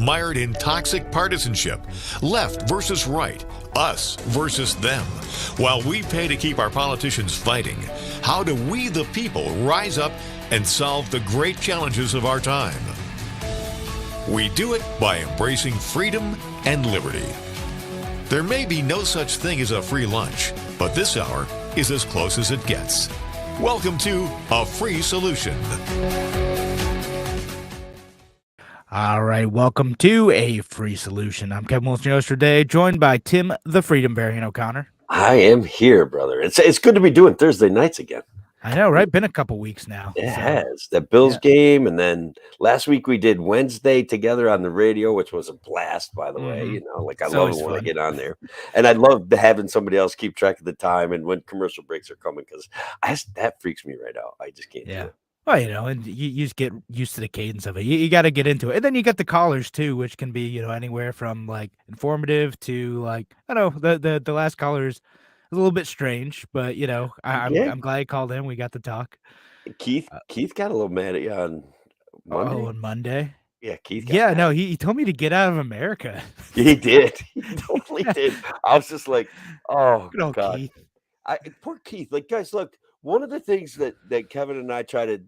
Mired in toxic partisanship, left versus right, us versus them. While we pay to keep our politicians fighting, how do we, the people, rise up and solve the great challenges of our time? We do it by embracing freedom and liberty. There may be no such thing as a free lunch, but this hour is as close as it gets. Welcome to A Free Solution. All right, welcome to A Free Solution. I'm Kevin Wilson, your host today, joined by Tim the Freedom Variant O'Connor. I am here, brother. It's good to be doing Thursday nights again. I know, right? Been a couple weeks now. It has. The Bills game, and then last week we did Wednesday together on the radio, which was a blast, by the way. You know, like I love it when I get on there. And I love having somebody else keep track of the time and when commercial breaks are coming, because that freaks me right out. I just can't do it. Well, you know, and you just get used to the cadence of it. You got to get into it. And then you got the callers, too, which can be, you know, anywhere from, like, informative to, like, I don't know, the last caller is a little bit strange, but, you know, I'm glad he called in. We got to talk. Keith got a little mad at you on Monday. Oh, on Monday? Yeah, Keith got mad. No, he told me to get out of America. He did. He totally did. I was just like, oh, God. Keith. Poor Keith. Like, guys, look, one of the things that Kevin and I try to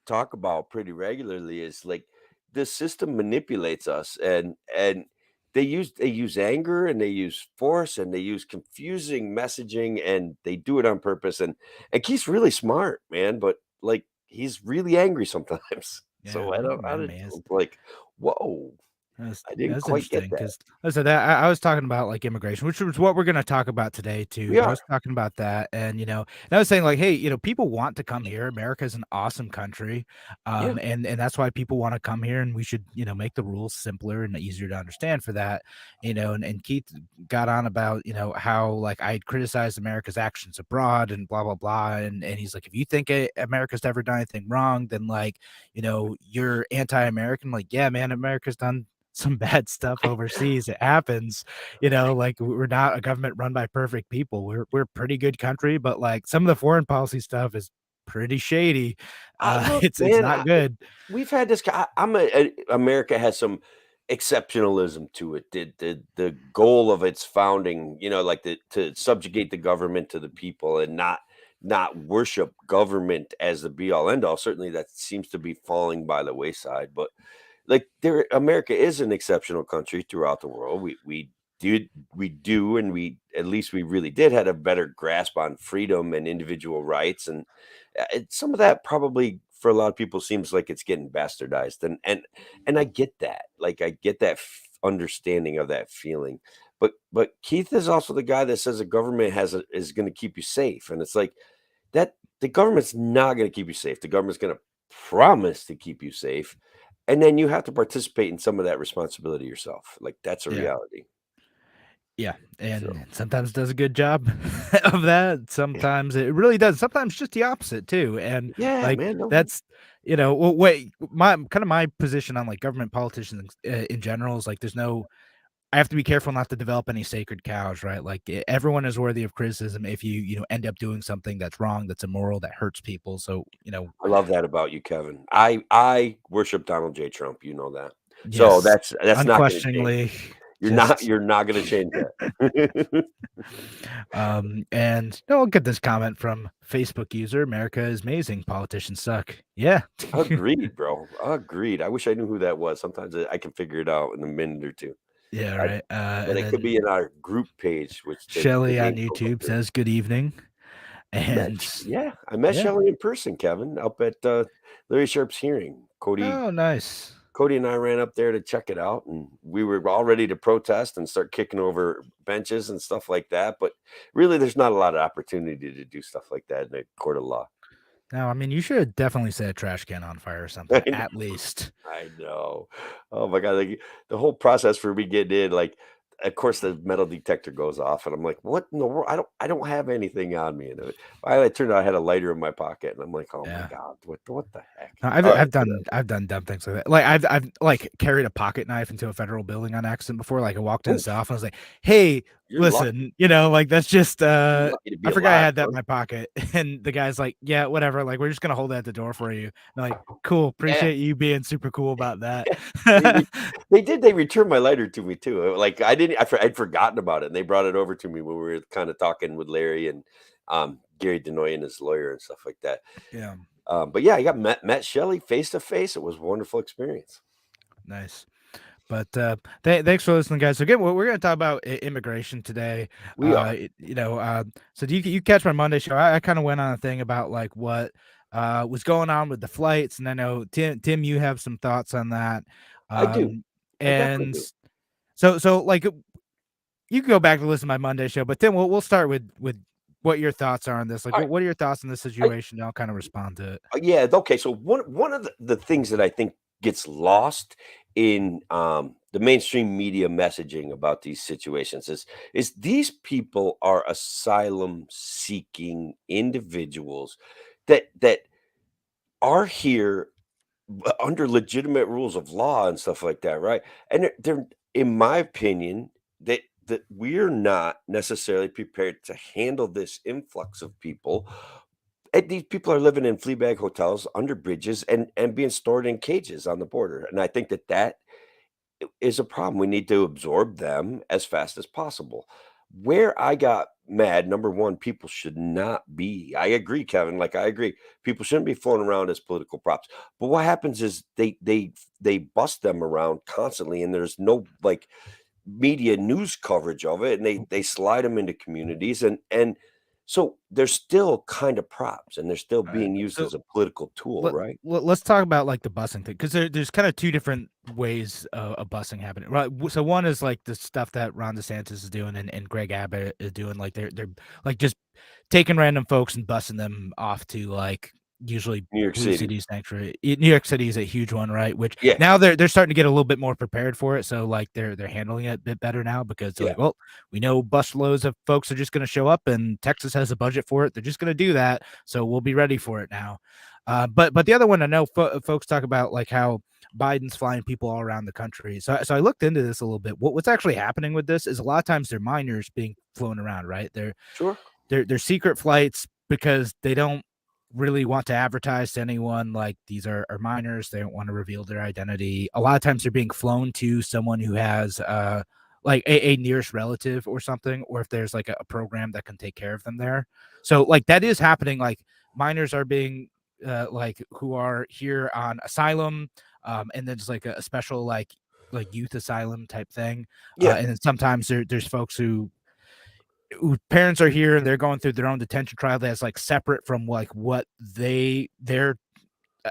talk about pretty regularly is, like, the system manipulates us, and they use anger, and they use force, and they use confusing messaging, and they do it on purpose. And Keith's really smart, man, but, like, he's really angry sometimes. So I don't like, whoa. I didn't quite get that. Listen, I was talking about, like, immigration, which was what we're going to talk about today too. Yeah. I was talking about that, and you know, and I was saying, like, hey, you know, people want to come here. America is an awesome country, and that's why people want to come here, and we should, you know, make the rules simpler and easier to understand for that, you know. And Keith got on about, you know, how, like, I had criticized America's actions abroad and blah blah blah, and he's like, if you think America's never done anything wrong, then, like, you know, you're anti-American. Like, yeah, man, America's done some bad stuff overseas. It happens, you know, like, we're not a government run by perfect people. We're a pretty good country, but, like, some of the foreign policy stuff is pretty shady. It's not good. We've had this. America has some exceptionalism to it. The goal of its founding, you know, like to subjugate the government to the people and not worship government as the be all end all. Certainly, that seems to be falling by the wayside, but. Like, America is an exceptional country throughout the world. We do, and at least we really did had a better grasp on freedom and individual rights, and some of that probably for a lot of people seems like it's getting bastardized, and I get that. Like, I get that understanding of that feeling, but Keith is also the guy that says the government is going to keep you safe, and it's like that the government's not going to keep you safe. The government's going to promise to keep you safe. And then you have to participate in some of that responsibility yourself. Like, that's a reality. Yeah, and sometimes does a good job of that. Sometimes it really does. Sometimes just the opposite too. And that's, you know, my position on, like, government politicians in general is, like, I have to be careful not to develop any sacred cows, right? Like, everyone is worthy of criticism if you end up doing something that's wrong, that's immoral, that hurts people. So, you know, I love that about you, Kevin. I worship Donald J. Trump. You know that. Yes, so that's unquestionably. You're not going to change that. And I'll get this comment from Facebook user: America is amazing, politicians suck. Yeah. Agreed, bro. Agreed. I wish I knew who that was. Sometimes I can figure it out in a minute or two. Yeah, right. And it could be in our group page, which Shelly on YouTube says good evening. And I met Shelly in person, Kevin, up at Larry Sharp's hearing. Cody. Oh, nice. Cody and I ran up there to check it out, and we were all ready to protest and start kicking over benches and stuff like that. But really, there's not a lot of opportunity to do stuff like that in a court of law. No, I mean, you should have definitely set a trash can on fire or something, at least. I know. Oh my God. Like, the whole process for me getting in, like, of course the metal detector goes off, and I'm like, what in the world? I don't have anything on me. And it turned out I had a lighter in my pocket, and I'm like, oh my God, what the heck? No, I've done dumb things like that. Like, I've like carried a pocket knife into a federal building on accident before. Like, I walked in the office, and I was like, hey, You're lucky. listen, like that's just You're lucky to be I forgot I alive, had that in bro. my pocket. And the guy's like, yeah, whatever. Like, we're just gonna hold that at the door for you. And I'm like, cool, Yeah. appreciate you being super cool about that. They re they returned my lighter to me too. Like, I'd forgotten about it, and they brought it over to me when we were kinda talking with Larry and, Gary Denoy and his lawyer and stuff like that. Yeah, But yeah, I got met Shelley face to face. It was a wonderful experience. nice. But thanks for listening, guys. So again, we're going to talk about immigration today. We are. So do you catch my Monday show? I kind of went on a thing about like what was going on with the flights, and I know Tim, you have some thoughts on that. I do. Um, I definitely and do. so like you can go back and listen to my Monday show, but Tim, we'll start with what your thoughts are on this. Like, Alright. what are your thoughts on this I situation? I'll kind of respond to it. Yeah, okay, so one of the things that I think gets lost in, the mainstream media messaging about these situations is these people are asylum-seeking individuals that are here under legitimate rules of law and stuff like that, right? And they're in my opinion, that we're not necessarily prepared to handle this influx of people. And these people are living in flea bag hotels under bridges and being stored in cages on the border. And I think that is a problem. We need to absorb them as fast as possible. Where I got mad, number one, people should not be. I agree, Kevin. Like I agree, people shouldn't be flown around as political props. But what happens is they bust them around constantly, and there's no like media news coverage of it, and they slide them into communities, and so they're still kind of props, and they're still All right. being used So as a political tool, right? let's talk about like the busing thing, because there's kind of two different ways of busing happening, right? So one is like the stuff that Ron DeSantis is doing, and Greg Abbott is doing, like they're like just taking random folks and busing them off to like usually New York blue City. city sanctuary. New York City is a huge one, right? Which Yeah, now they're starting to get a little bit more prepared for it. So like they're handling it a bit better now, because they're yeah, like, well, we know busloads of folks are just going to show up, and Texas has a budget for it. They're just going to do that, so we'll be ready for it now. But the other one, I know folks talk about like how Biden's flying people all around the country. So I looked into this a little bit. What's actually happening with this is a lot of times they're minors being flown around, right? sure. They're secret flights because they don't really want to advertise to anyone, like these are minors. They don't want to reveal their identity. A lot of times they're being flown to someone who has like a nearest relative or something, or if there's like a program that can take care of them there. So like that is happening. Like minors are being like who are here on asylum, and then just like a special like youth asylum type thing. Yeah, And then sometimes there's folks whose parents are here and they're going through their own detention trial that's like separate from like what their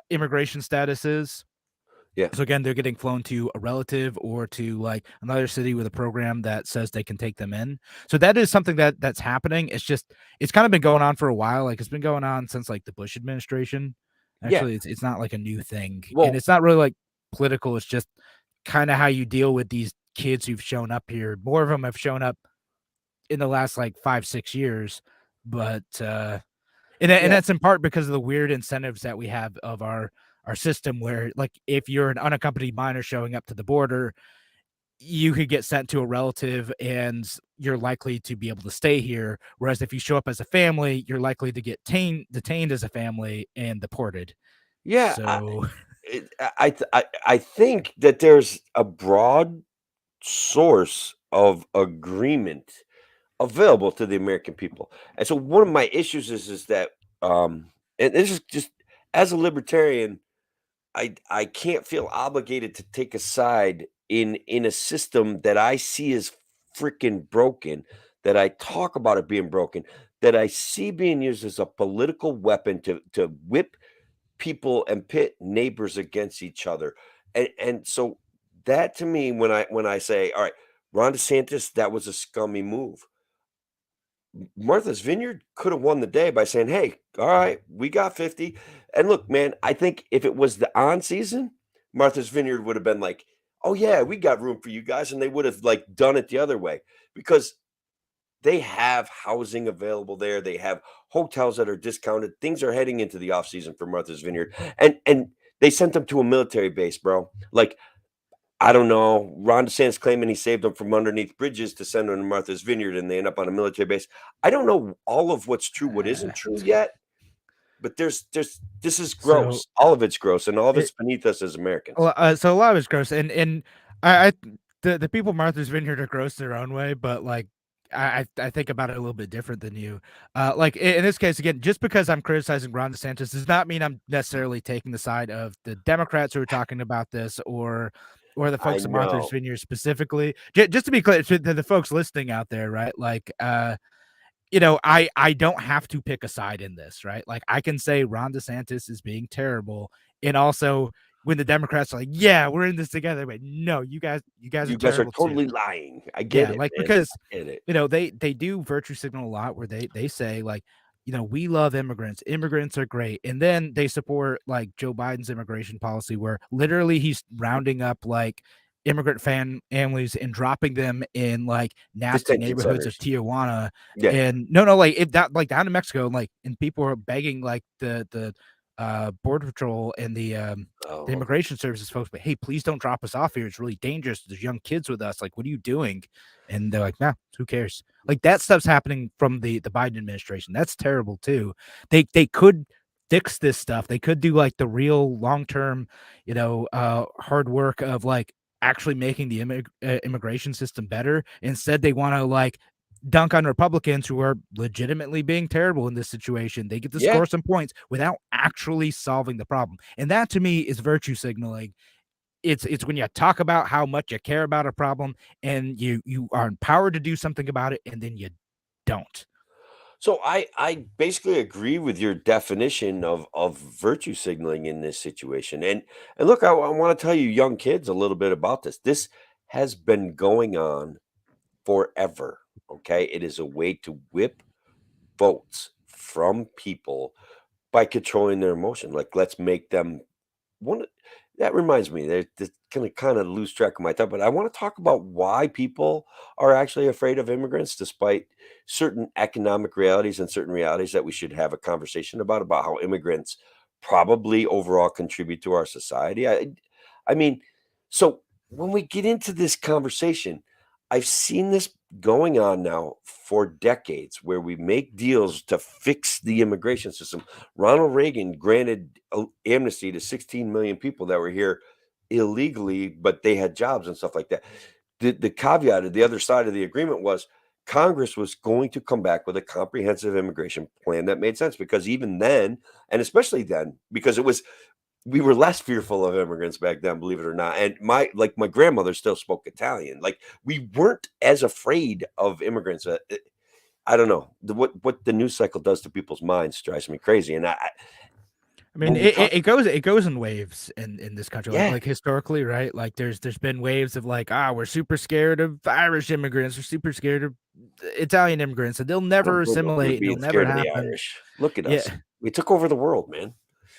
immigration status is. yeah, So again, they're getting flown to a relative or to like another city with a program that says they can take them in. So that is something that's happening. It's kind of been going on for a while. Like it's been going on since like the Bush administration. yeah. Actually, it's not like a new thing, and Well, it's not really like political. It's just kind of how you deal with these kids who've shown up here. More of them have shown up in the last like 5-6 years, but and yeah, that's in part because of the weird incentives that we have of our system, where like if you're an unaccompanied minor showing up to the border, you could get sent to a relative and you're likely to be able to stay here, whereas if you show up as a family, you're likely to get detained as a family and deported. yeah. So I think that there's a broad source of agreement available to the American people. And so one of my issues is that and this is just as a libertarian, I can't feel obligated to take a side in a system that I see as freaking broken, that I talk about it being broken, that I see being used as a political weapon to whip people and pit neighbors against each other. And so that to me, when I say, all right, Ron DeSantis, that was a scummy move. Martha's Vineyard could have won the day by saying, "Hey, all right, we got 50." And look, man, I think if it was the on season, Martha's Vineyard would have been like, "Oh yeah, we got room for you guys," and they would have like done it the other way because they have housing available there. They have hotels that are discounted. Things are heading into the off season for Martha's Vineyard, and they sent them to a military base, bro. Like I don't know. Ron DeSantis claiming he saved them from underneath bridges to send them to Martha's Vineyard, and they end up on a military base. I don't know all of what's true, what Uh, isn't true yet, but there's this is so gross. All of it's gross, and all of it, it's beneath us as Americans. so a lot of it's gross, and I the people Martha's Vineyard are gross their own way, but like I think about it a little bit different than you. Like in this case, again, just because I'm criticizing Ron DeSantis does not mean I'm necessarily taking the side of the Democrats who are talking about this, or the I folks at Martha's know. Vineyard specifically. Just to be clear to the folks listening out there, right? Like, I don't have to pick a side in this, right? Like I can say Ron DeSantis is being terrible, and also when the Democrats are like, "Yeah, we're in this together," but no, you guys are You guys are terrible too. totally lying. I get Yeah, it, like man. because I get it. they do virtue signal a lot where they say like, we love immigrants. Immigrants are great. And then they support like Joe Biden's immigration policy where literally he's rounding up like immigrant families and dropping them in like nasty Detention neighborhoods of centers. Tijuana. Yeah. And no, like if that like down to Mexico, like and people are begging like the border patrol and the Oh, immigration services folks, but hey, please don't drop us off here. It's really dangerous. There's young kids with us. Like, what are you doing? And they're like, nah, who cares? Like that stuff's happening from the Biden administration. That's terrible too. They could fix this stuff. They could do like the real long term, hard work of like actually making the immigration system better. Instead, they want to like dunk on Republicans who are legitimately being terrible in this situation. They get to yeah. score some points without actually solving the problem. And that to me is virtue signaling. It's when you talk about how much you care about a problem and you are empowered to do something about it and then you don't. So I basically agree with your definition of virtue signaling in this situation. And look, I want to tell you young kids a little bit about this. This has been going on forever. Okay. It is a way to whip votes from people by controlling their emotion. Like, let's make them one. That reminds me, that gonna kind of lose track of my thought, but I want to talk about why people are actually afraid of immigrants, despite certain economic realities and certain realities that we should have a conversation about how immigrants probably overall contribute to our society. I mean, so when we get into this conversation, I've seen this going on now for decades, where we make deals to fix the immigration system. Ronald Reagan granted amnesty to 16 million people that were here illegally, but they had jobs and stuff like that. The caveat of the other side of the agreement was Congress was going to come back with a comprehensive immigration plan that made sense, because even then, and especially then, because we were less fearful of immigrants back then, believe it or not. And my grandmother still spoke Italian. Like, we weren't as afraid of immigrants. I don't know, what the news cycle does to people's minds drives me crazy. And I mean, when we talk, it goes in waves in this country, yeah, like historically, right? Like there's been waves of like, we're super scared of Irish immigrants, we're super scared of Italian immigrants, and they'll never we're assimilate, and it'll being never scared of the happen. Irish. Look at Yeah, us. We took over the world, man.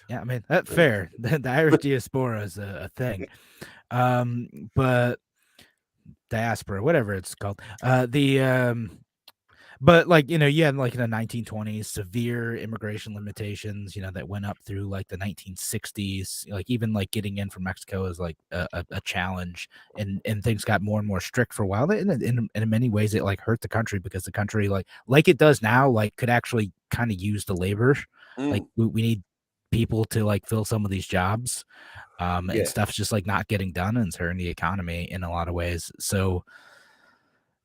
yeah. I mean, that's fair. The Irish diaspora is a thing, but diaspora, whatever it's called. But like, you had like in the 1920s, severe immigration limitations, that went up through like the 1960s. Like even like getting in from Mexico is like a challenge, and things got more and more strict for a while. And in many ways, it like hurt the country because the country like it does now, like could actually kind of use the labor. Like Mm, we need people to like fill some of these jobs, and yeah, stuff's just like not getting done and it's hurting the economy in a lot of ways. So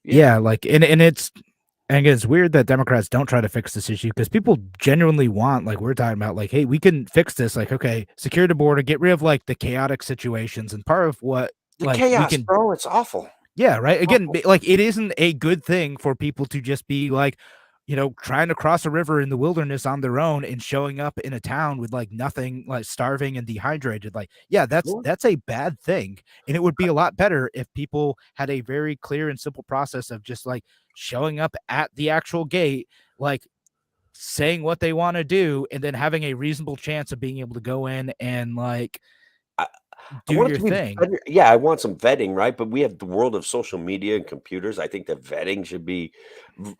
yeah. yeah, like and it's and again, it's weird that Democrats don't try to fix this issue because people genuinely want, like we're talking about, like, hey, we can fix this. Like, okay, secure the border, get rid of like the chaotic situations, and part of what The like we chaos, can, bro. It's awful. yeah, right. Again, Awful. like it isn't a good thing for people to just be like, trying to cross a river in the wilderness on their own and showing up in a town with like nothing, like starving and dehydrated. Like, yeah, Sure. that's a bad thing. And it would be a lot better if people had a very clear and simple process of just like showing up at the actual gate, like saying what they want to do, and then having a reasonable chance of being able to go in and like I I do want it your to be thing. better. Yeah, I want some vetting, right? But we have the world of social media and computers. I think that vetting should be v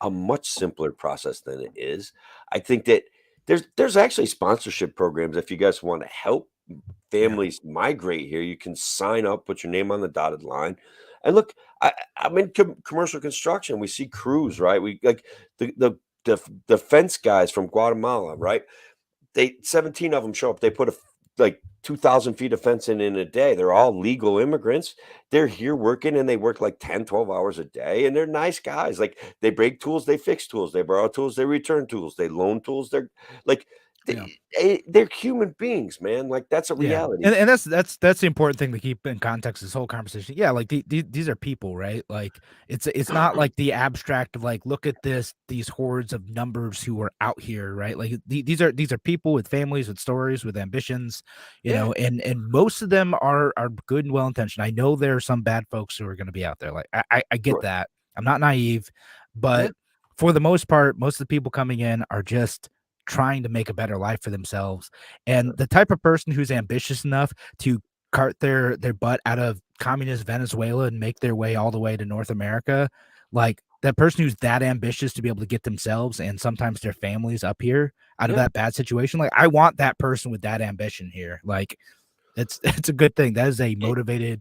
a much simpler process than it is. I think that there's actually sponsorship programs if you guys wanna help families migrate here. You can sign up, put your name on the dotted line, and look. I'm in commercial construction. We see crews, right? We like the fence guys from Guatemala, right? They 17 of them show up. They put like 2,000 feet of fence in a day. They're all legal immigrants. They're here working and they work like 10, 12 hours a day. And they're nice guys. Like they break tools, they fix tools, they borrow tools, they return tools, they loan tools. They're like, Yeah. they're human beings, man. Like that's a Yeah, reality. and that's the important thing to keep in context of this whole conversation. Yeah, like these are people, right? Like it's not like the abstract of like look at these hordes of numbers who are out here, right? Like these are people with families, with stories, with ambitions, Yeah. and most of them are good and well intentioned. I know there are some bad folks who are going to be out there. Like I get Sure. that. I'm not naive, Yeah. but for the most part, most of the people coming in are just trying to make a better life for themselves, and Sure. the type of person who's ambitious enough to cart their butt out of communist Venezuela and make their way all the way to North America, like that person who's that ambitious to be able to get themselves and sometimes their families up here out of Yeah. that bad situation. Like I want that person with that ambition here. Like it's a good thing. That is a motivated,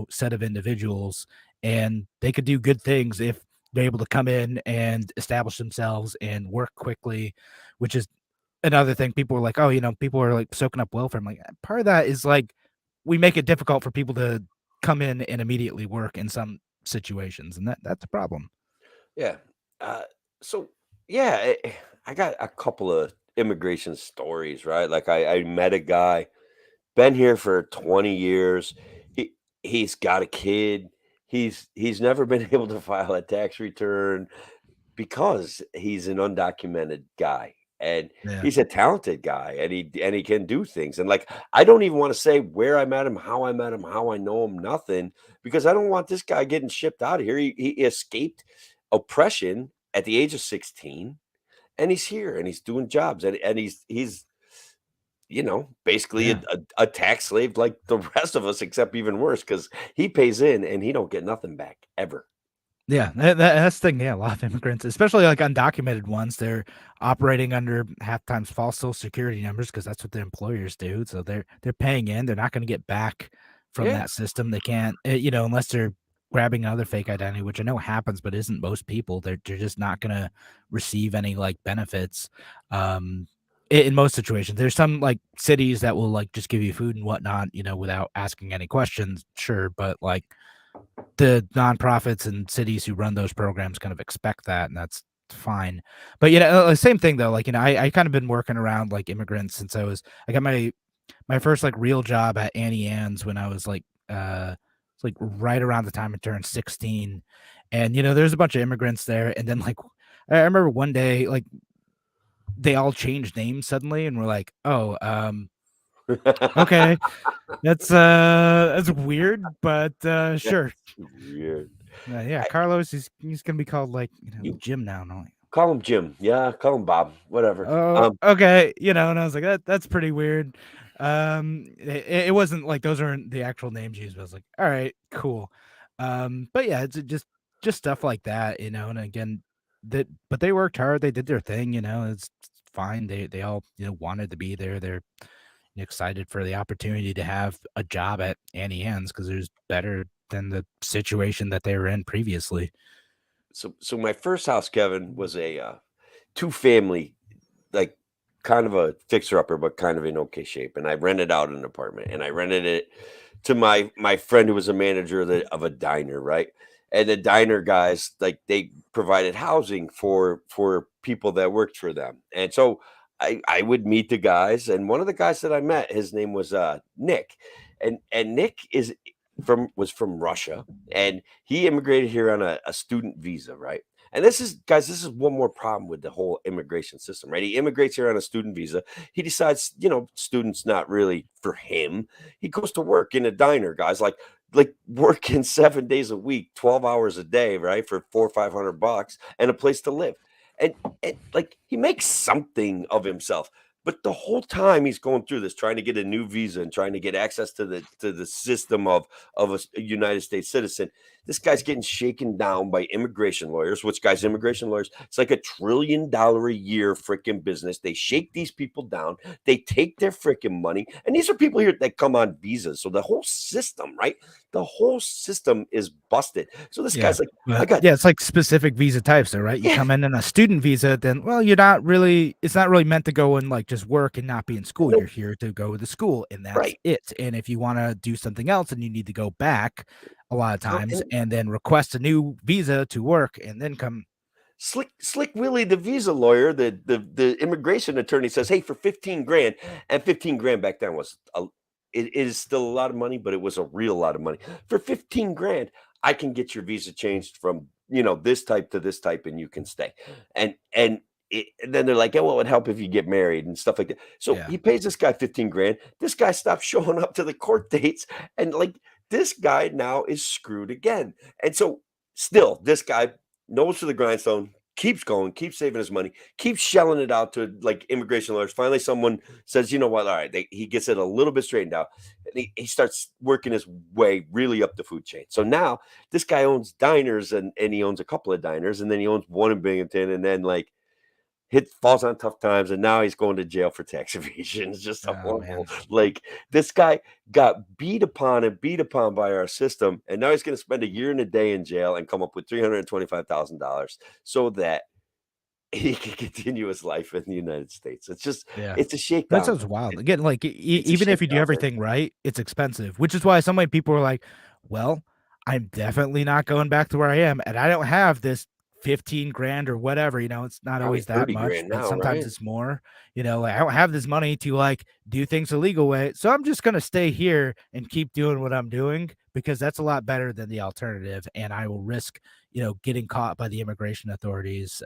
set of individuals, and they could do good things if they're able to come in and establish themselves and work quickly, which is another thing. People are like, oh, people are like soaking up welfare. I'm like, part of that is like we make it difficult for people to come in and immediately work in some situations, and that's a problem. Yeah. Uh, so yeah, I got a couple of immigration stories, right? Like I met a guy, been here for 20 years. He's got a kid. He's never been able to file a tax return because he's an undocumented guy. And Yeah, he's a talented guy and he can do things. And like I don't even want to say where I met him, how I met him, how I know him, nothing, because I don't want this guy getting shipped out of here. He escaped oppression at the age of 16 and he's here and he's doing jobs and he's basically yeah. a tax slave like the rest of us, except even worse because he pays in and he don't get nothing back ever. Yeah, that's the thing. Yeah, a lot of immigrants, especially like undocumented ones, they're operating under half times false social security numbers because that's what the employers do. So they're paying in. They're not going to get back from Yeah. that system. They can't, unless they're grabbing another fake identity, which I know happens, but isn't most people. They're just not going to receive any like benefits. In most situations, there's some like cities that will like just give you food and whatnot, without asking any questions. Sure, but like the nonprofits and cities who run those programs kind of expect that, and that's fine. But same thing though. Like I kind of been working around like immigrants since I got my first like real job at Annie Ann's when I was like it's like right around the time I turned 16, and there's a bunch of immigrants there, and then like I remember one day like they all changed names suddenly, and we're like, oh, okay, that's weird, but sure. That's weird. Yeah, I Carlos, he's gonna be called like you Jim now. And I'm like, call him Jim. Yeah, call him Bob, whatever. oh, okay, and I was like, that's pretty weird. It wasn't like those aren't the actual names used, but I was like, all right, cool. But yeah, it's just stuff like that, and again, but they worked hard, they did their thing, it's fine. They all wanted to be there. They're excited for the opportunity to have a job at Annie Ann's because it was better than the situation that they were in previously. So my first house, Kevin, was a two family, like kind of a fixer upper, but kind of in okay shape. And I rented out an apartment and I rented it to my friend who was a manager of a diner, right? And the diner guys, like they provided housing for people that worked for them. And so I would meet the guys, and one of the guys that I met, his name was Nick. And Nick was from Russia, and he immigrated here on a student visa, right? And this is one more problem with the whole immigration system, right? He immigrates here on a student visa. He decides, students not really for him. He goes to work in a diner, guys, like working 7 days a week, 12 hours a day, right? For 400 or 500 bucks and a place to live. And like he makes something of himself. But the whole time he's going through this, trying to get a new visa and trying to get access to the system of a United States citizen, this guy's getting shaken down by immigration lawyers. Which guys, immigration lawyers? It's like $1 trillion a year freaking business. They shake these people down. They take their freaking money, and these are people here that come on visas. So the whole system, right? The whole system is busted. So this Yeah. guy's like, I But got yeah, it's like specific visa types, though, right? You yeah, come in a student visa, then well, you're not really. It's not really meant to go and like just work and not be in school. You're no, here to go to school, and that's right. it. And if you want to do something else, and you need to go back a lot of No, times, and and then request a new visa to work, and then come. Slick Willie, the visa lawyer, the immigration attorney says, "Hey, for 15 grand," and 15 grand back then was it is still a lot of money, but it was a real lot of money. For 15 grand, I can get your visa changed from this type to this type, and you can stay. And then they're like, "Yeah, well, it would help if you get married and stuff like that." So Yeah, he pays this guy 15 grand. This guy stops showing up to the court dates, and like this guy now is screwed again. And so still, this guy nose to the grindstone, keeps going, keeps saving his money, keeps shelling it out to like immigration lawyers. Finally, someone says, "You know what? All right." He gets it a little bit straightened out. And he starts working his way really up the food chain. So now this guy owns diners and he owns a couple of diners, and then he owns one in Binghamton, and then like falls on tough times, and now he's going to jail for tax evasion. It's just a oh horrible. man, Like this guy got beat upon and beat upon by our system, and now he's going to spend a year and a day in jail and come up with $325,000 so that he can continue his life in the United States. It's just, yeah. it's a That shakedown. sounds wild. Again, like It's a even if you do shakedown, man. everything right, it's expensive, which is why so many people are like, "Well, I'm definitely not going back to where I am, and I don't have this 15 grand or whatever." It's not Probably always that 30 much, grand but now, sometimes right? it's more. Like I don't have this money to like do things the legal way, so I'm just gonna stay here and keep doing what I'm doing because that's a lot better than the alternative, and I will risk, getting caught by the immigration authorities,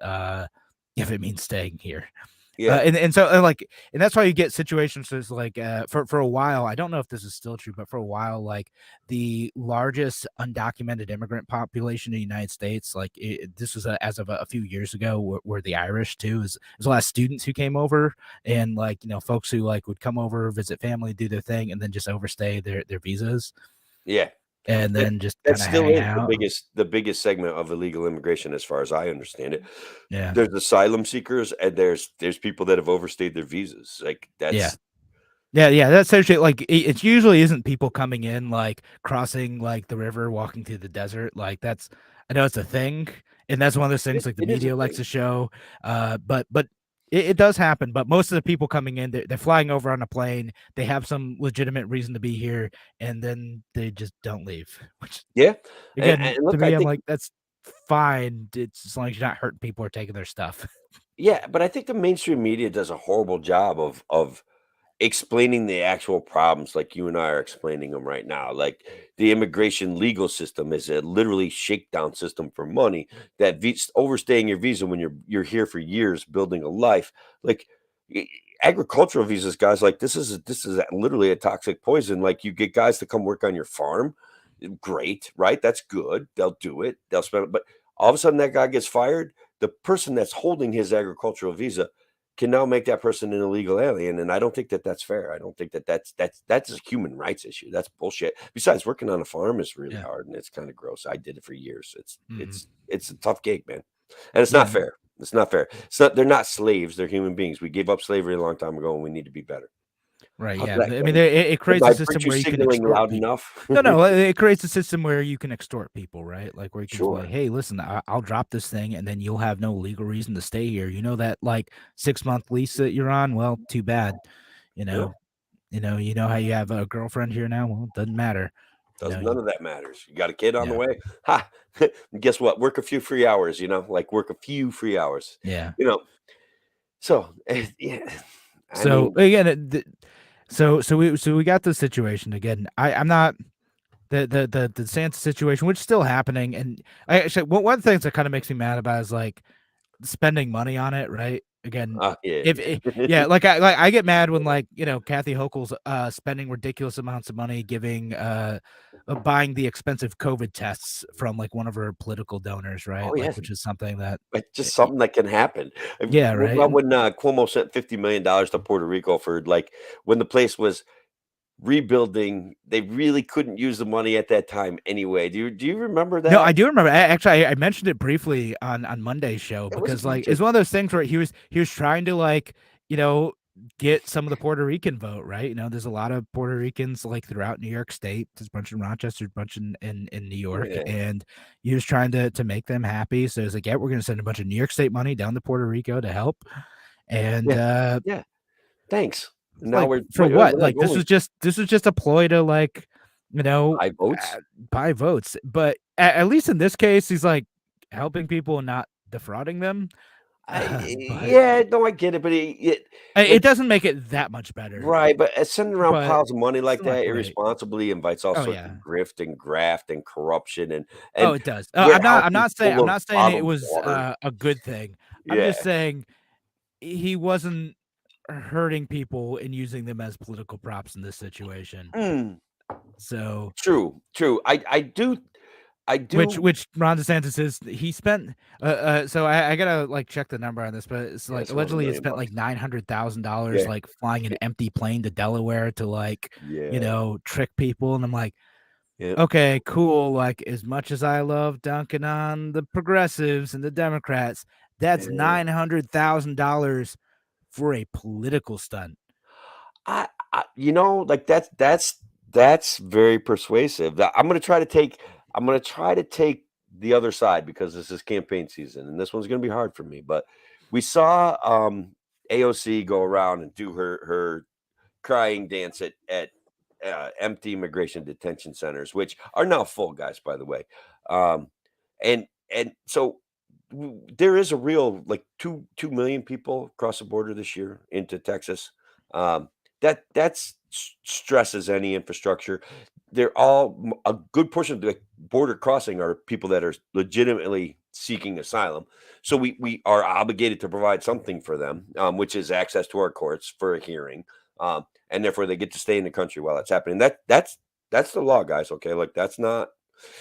if it means staying here. Yeah. And so and that's why you get situations as like for a while. I don't know if this is still true, but for a while, like the largest undocumented immigrant population in the United States, like this was as of a few years ago, were the Irish too. There's a lot of students who came over, and like folks who like would come over, visit family, do their thing, and then just overstay their visas, Yeah. and That then just that kind of still hang is out. the biggest segment of illegal immigration as far as I understand it. Yeah. There's asylum seekers and there's people that have overstayed their visas. Like Yeah. that's Yeah, that's essentially like it usually isn't people coming in like crossing like the river, walking through the desert. Like that's I know it's a thing, and that's one of those things like the it is a media likes thing. to show. But it does happen. But most of the people coming in, they're flying over on a plane. They have some legitimate reason to be here, and then they just don't leave. Which Yeah. again, And to look, I me, I'm think like that's fine. It's as long as you're not hurting people or taking their stuff. yeah, but I think the mainstream media does a horrible job of explaining the actual problems like you and I are explaining them right now. Like the immigration legal system is a literally shakedown system for money that overstaying your visa when you're here for years building a life. Like y- agricultural visas, guys, like this is literally a toxic poison. Like you get guys to come work on your farm. Great, right? That's good. They'll do it. They'll spend it. But all of a sudden that guy gets fired. The person that's holding his agricultural visa can now make that person an illegal alien, and I don't think that that's fair. I don't think that that's a human rights issue. That's bullshit. Besides, working on a farm is really Yeah. hard, and it's kind of gross. I did it for years. It's Mhm. it's it's a tough gig, man, and it's not Yeah. fair. It's not fair. It's not. They're not slaves. They're human beings. We gave up slavery a long time ago, and we need to be better. Right. How's Yeah. that I mean, going? it Am creates a I system virtue where you can signaling extort loud people. enough? No, it creates a system where you can extort people, right? Like where you can just be like, Sure. hey, listen, I'll drop this thing, and then you'll have no legal reason to stay here. That like 6 month lease that you're on. Well, too bad. You Yeah. know, how you have a girlfriend here now. Well, it doesn't matter. Does You none of that matters. You got a kid on the yeah, way? Ha! Guess what? Work a few free hours, like work a few free hours. yeah. You know, so yeah, I So mean, again, so we got this situation again. I'm not the Santa situation, which is still happening, and I actually one of the things that kind of makes me mad about is like spending money on it, right? Again, Yeah. yeah, like I get mad when like, Kathy Hochul's spending ridiculous amounts of money buying the expensive COVID tests from like one of her political donors, right? Oh, Like, yes. which is something that It's just something that can happen. yeah, What right. about when Cuomo sent $50 million to Puerto Rico for like when the place was rebuilding? They really couldn't use the money at that time anyway. Do you remember No, I that? do remember. Actually, I mentioned it briefly on Monday's show It was because like it's just one of those things where he was trying to like get some of the Puerto Rican vote, right? There's a lot of Puerto Ricans like throughout New York State. There's a bunch in Rochester, a bunch in New York, yeah, and he was trying to make them happy. So it's like, yeah, we're gonna send a bunch of New York State money down to Puerto Rico to help, and yeah, yeah. Thanks. it's Now like we're for we're what? like Like only this was just a ploy to like you know 5 votes. buy votes. But at least in this case, he's like helping people and not defrauding them. But Yeah, no, I get it, but it like doesn't make it that much better. right, but sending around But piles of money like still not that great. irresponsibly invites all Oh sorts of yeah. grift and graft and corruption Oh, and it does. warehouses I'm full of not saying it bottled was water. a good thing. I'm just Yeah. saying he wasn't hurting people and using them as political props in this situation. Mm, So true, true. I do which Ron DeSantis is he spent so I gotta like check the number on this, but it's yeah, like it's over allegedly he $1,000,000. spent like $900,000 Yeah, like flying an empty plane to Delaware to like yeah, trick people, and I'm like, yeah, okay, cool. Like as much as I love dunking on the progressives and the Democrats, that's yeah. $900,000 for a political stunt. Like that's very persuasive. I'm gonna try to take the other side because this is campaign season and this one's gonna be hard for me. But we saw AOC go around and do her crying dance at empty immigration detention centers, which are now full, guys, by the way. Um, and so there is a real like 2 million people cross the border this year into Texas. Um, that stresses any infrastructure. They're all a good portion of the border crossing are people that are legitimately seeking asylum. So we are obligated to provide something for them, which is access to our courts for a hearing. And therefore they get to stay in the country while that's happening. That's the law, guys. Okay, like that's not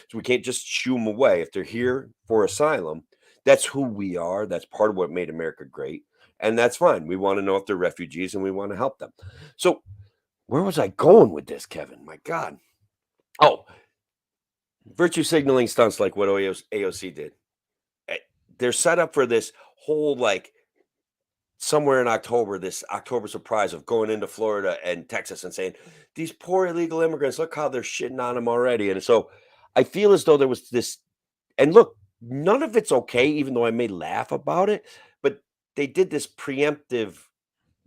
so we can't just shoo them away if they're here for asylum. That's who we are. That's part of what made America great, and that's fine. We want to know if they're refugees and we want to help them. So where was I going with this, Kevin? My God. Oh, virtue signaling stunts like what AOC did. Eh, They're set up for this whole like somewhere in October, this October surprise of going into Florida and Texas and saying, these poor illegal immigrants, look how they're shitting on them already. And so I feel as though there was this, and look, none of it's okay, even though I may laugh about it, but they did this preemptive,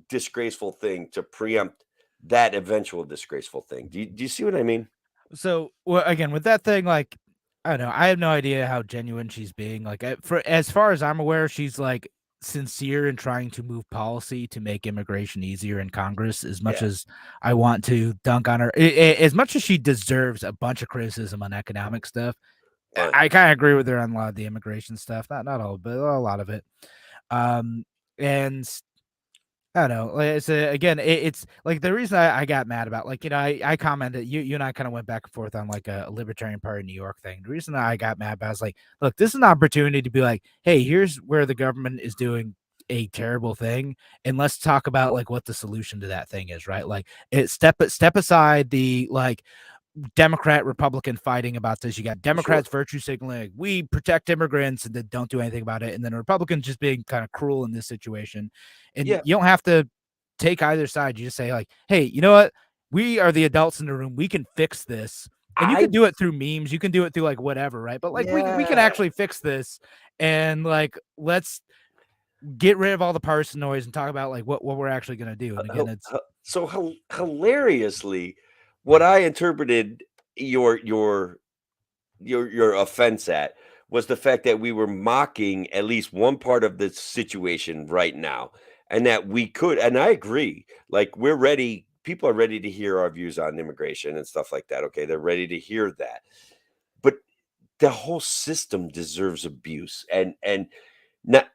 disgraceful thing to preempt that eventual disgraceful thing. Do you see what I mean? So well, again, with that thing, like I don't know, I have no idea how genuine she's being. Like for as far as I'm aware, she's like sincere in trying to move policy to make immigration easier in Congress. As much Yeah. as I want to dunk on her, as much as she deserves a bunch of criticism on economic stuff, Right. I kind of agree with her on a lot of the immigration stuff. Not all, but a lot of it. And I don't know. Like it's again, it's like the reason I got mad about, like, I commented, you and I kind of went back and forth on like a Libertarian Party New York thing. The reason I got mad about is like, look, this is an opportunity to be like, hey, here's where the government is doing a terrible thing, and let's talk about like what the solution to that thing is, right? Like, step aside the like Democrat Republican fighting about this. You got Sure. Democrats virtue signaling, we protect immigrants, and then don't do anything about it. And then Republicans just being kind of cruel in this situation. And Yeah. you don't have to take either side. You just say, like, hey, you know what? We are the adults in the room. We can fix this. And you I can do it through memes. You can do it through like whatever, right? But like we can yeah. actually fix this, and like let's get rid of all the partisan noise and talk about like what we're actually gonna do. And again, it's So hilariously, what I interpreted your offense at was the fact that we were mocking at least one part of the situation right now, and that we could. And I agree. Like we're ready. People are ready to hear our views on immigration and stuff like that. Okay, they're ready to hear that. But the whole system deserves abuse, and not.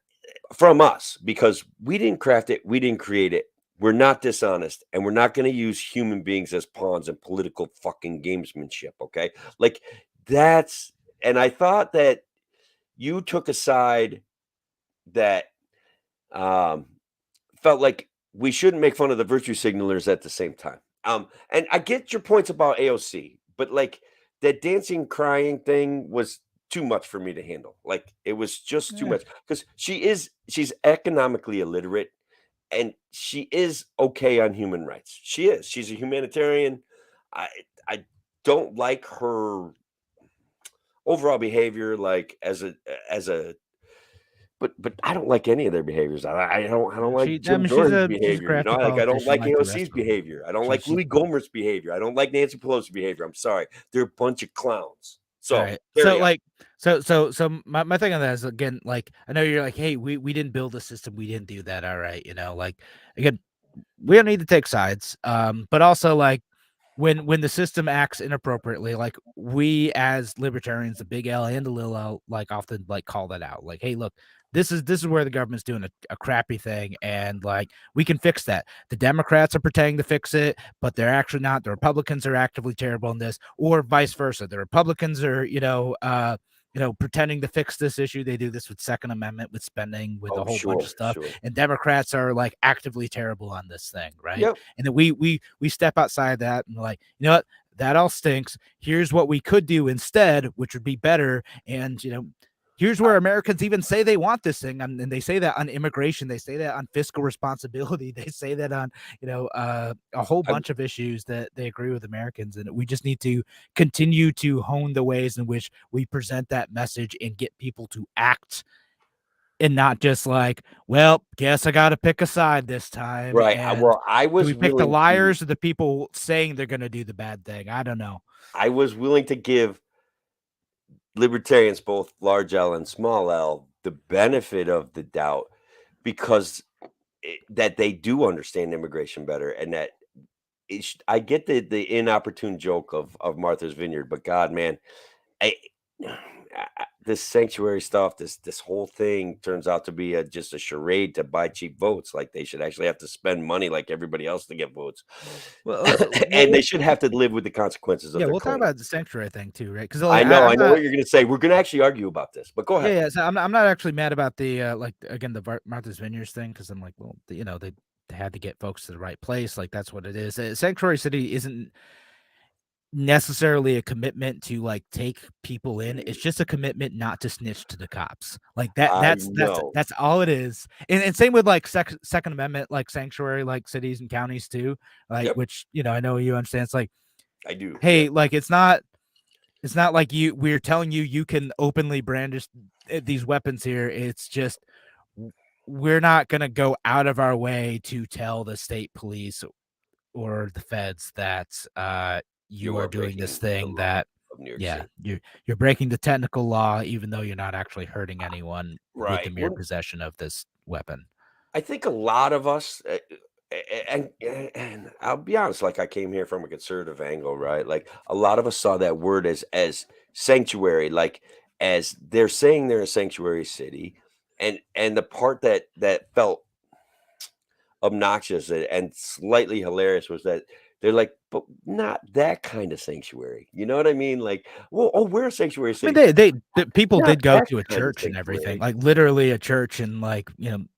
from us, because we didn't craft it, we didn't create it. We're not dishonest, and we're not going to use human beings as pawns in political fucking gamesmanship. Okay, like that's. And I thought that you took a side that um, felt like we shouldn't make fun of the virtue signalers at the same time. And I get your points about AOC, but like that dancing, crying thing was too much for me to handle. Like it was just too Yeah. much because she's economically illiterate and she is okay on human rights. She is. She's a humanitarian. I I don't like her overall behavior, like as a but I don't like any of their behaviors. I don't like I Jim mean, Jordan's she's a behavior, crafty like, I don't politician like like the rest AOC's of them. behavior. I don't like She Louis Gohmert's behavior. I don't like Nancy Pelosi's behavior. I'm sorry. They're a bunch of clowns. all So, right. carry on. So my thing on that is, again, like, I know you're like, hey, we didn't build a system, we didn't do that. All right, like, again, we don't need to take sides. But also, like, when the system acts inappropriately, like, we as libertarians, the big L and the little L, like, often like call that out. Like, hey, look, this is where the government's doing a crappy thing, and like, we can fix that. The Democrats are pretending to fix it, but they're actually not. The Republicans are actively terrible in this, or vice versa. The Republicans are, pretending to fix this issue. They do this with Second Amendment, with spending, with a Oh, whole bunch of sure, stuff. sure. And Democrats are like actively terrible on this thing, right? Yep. And then we step outside that and like, you know what? That all stinks. Here's what we could do instead, which would be better. And here's where Americans even say they want this thing, and they say that on immigration, they say that on fiscal responsibility, they say that on a whole I bunch of issues that they agree with Americans, and we just need to continue to hone the ways in which we present that message and get people to act, and not just like, well, guess I got to pick a side this time. right. And I do was we pick the willing to liars or the people saying they're going to do the bad thing? I don't know. I was willing to give libertarians, both large L and small L, the benefit of the doubt because that they do understand immigration better, and that I get the inopportune joke of Martha's Vineyard, but God, man, I, this sanctuary stuff, this whole thing turns out to be just a charade to buy cheap votes. Like they should actually have to spend money like everybody else to get votes, and they should have to live with the consequences of Yeah, their we'll talk claim. about the sanctuary thing too, right? Because I like, know, I'm I know not. what you're going to say. We're going to actually argue about this, but go ahead. Yeah. So I'm not actually mad about the like, again, the Martha's Vineyards thing, because I'm like, well, they had to get folks to the right place. Like, that's what it is. Sanctuary City isn't necessarily a commitment to like take people in. It's just a commitment not to snitch to the cops. Like that. I know. That's all it is. And same with like Second Amendment, like sanctuary, like cities and counties too. Like, Yep, which I know you understand. It's like, I do. hey, Yeah. like, it's not like we're telling you can openly brandish these weapons here. It's just, we're not going to go out of our way to tell the state police or the feds that you You are are doing breaking this the thing law that, of New York yeah, City. you're breaking the technical law, even though you're not actually hurting anyone with the Right. mere possession of this weapon. I think a lot of us, and I'll be honest, like I came here from a conservative angle, right? Like a lot of us saw that word as sanctuary, like as they're saying they're a sanctuary city, and the part that felt obnoxious and slightly hilarious was that they're like, but not that kind of sanctuary. You know what I mean? Like, well, oh, we're a sanctuary I mean, city, the people not did go that to a kind of church and everything, sanctuary. like literally a church, and like,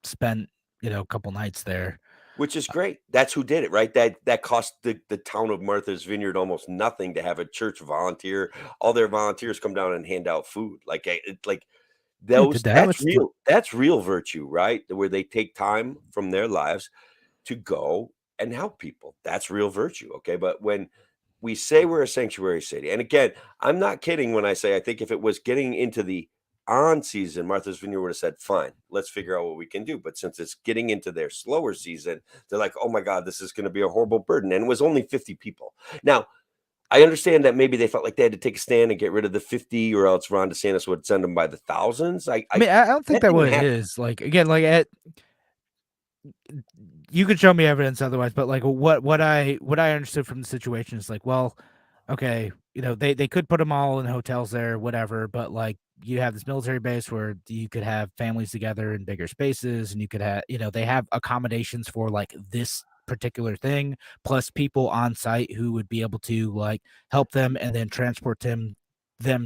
spent a couple nights there. Which is great. That's who did it, right? That cost the town of Martha's Vineyard almost nothing to have a church volunteer. All their volunteers come down and hand out food. Like like Yeah, did that. that's real. That's real virtue, right? Where they take time from their lives to go and help people. That's real virtue. Okay. But when we say we're a sanctuary city, and again, I'm not kidding when I say I think if it was getting into the on season, Martha's Vineyard would have said, fine, let's figure out what we can do. But since it's getting into their slower season, they're like, oh my God, this is going to be a horrible burden. And it was only 50 people. Now, I understand that maybe they felt like they had to take a stand and get rid of the 50, or else Ron DeSantis would send them by the thousands. I mean, I don't think that that what didn't it happen. is. Like, again, like, you could show me evidence otherwise, but like, what I understood from the situation is like, well, okay, they could put them all in hotels there, whatever, but like, you have this military base where you could have families together in bigger spaces, and you could have, they have accommodations for like this particular thing, plus people on site who would be able to like help them and then transport them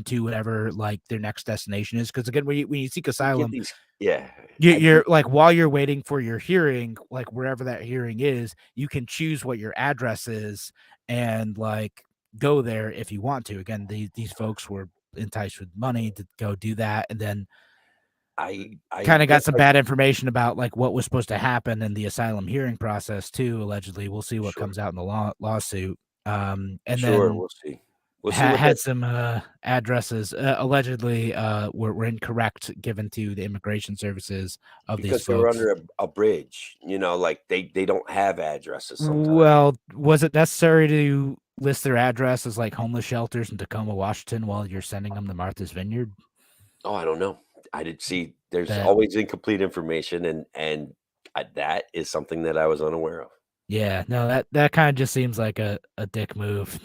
to whatever like their next destination is. Because again, when you seek You get asylum, these, yeah. you're like, while you're waiting for your hearing, like wherever that hearing is, you can choose what your address is and like go there if you want to. Again, these folks were enticed with money to go do that, and then I kind of got guess some bad information about like what was supposed to happen in the asylum hearing process too. Allegedly, we'll see what sure, comes out in the lawsuit. And sure. then We'll see. We'll see what had that, some addresses allegedly were incorrect given to the immigration services of these because they were folks. under a bridge. Like they don't have addresses sometimes. Well, was it necessary to list their address as like homeless shelters in Tacoma, Washington, while you're sending them to Martha's Vineyard? Oh, I don't know. I did see. There's That always incomplete information, and that is something that I was unaware of. Yeah, no, that kind of just seems like a dick move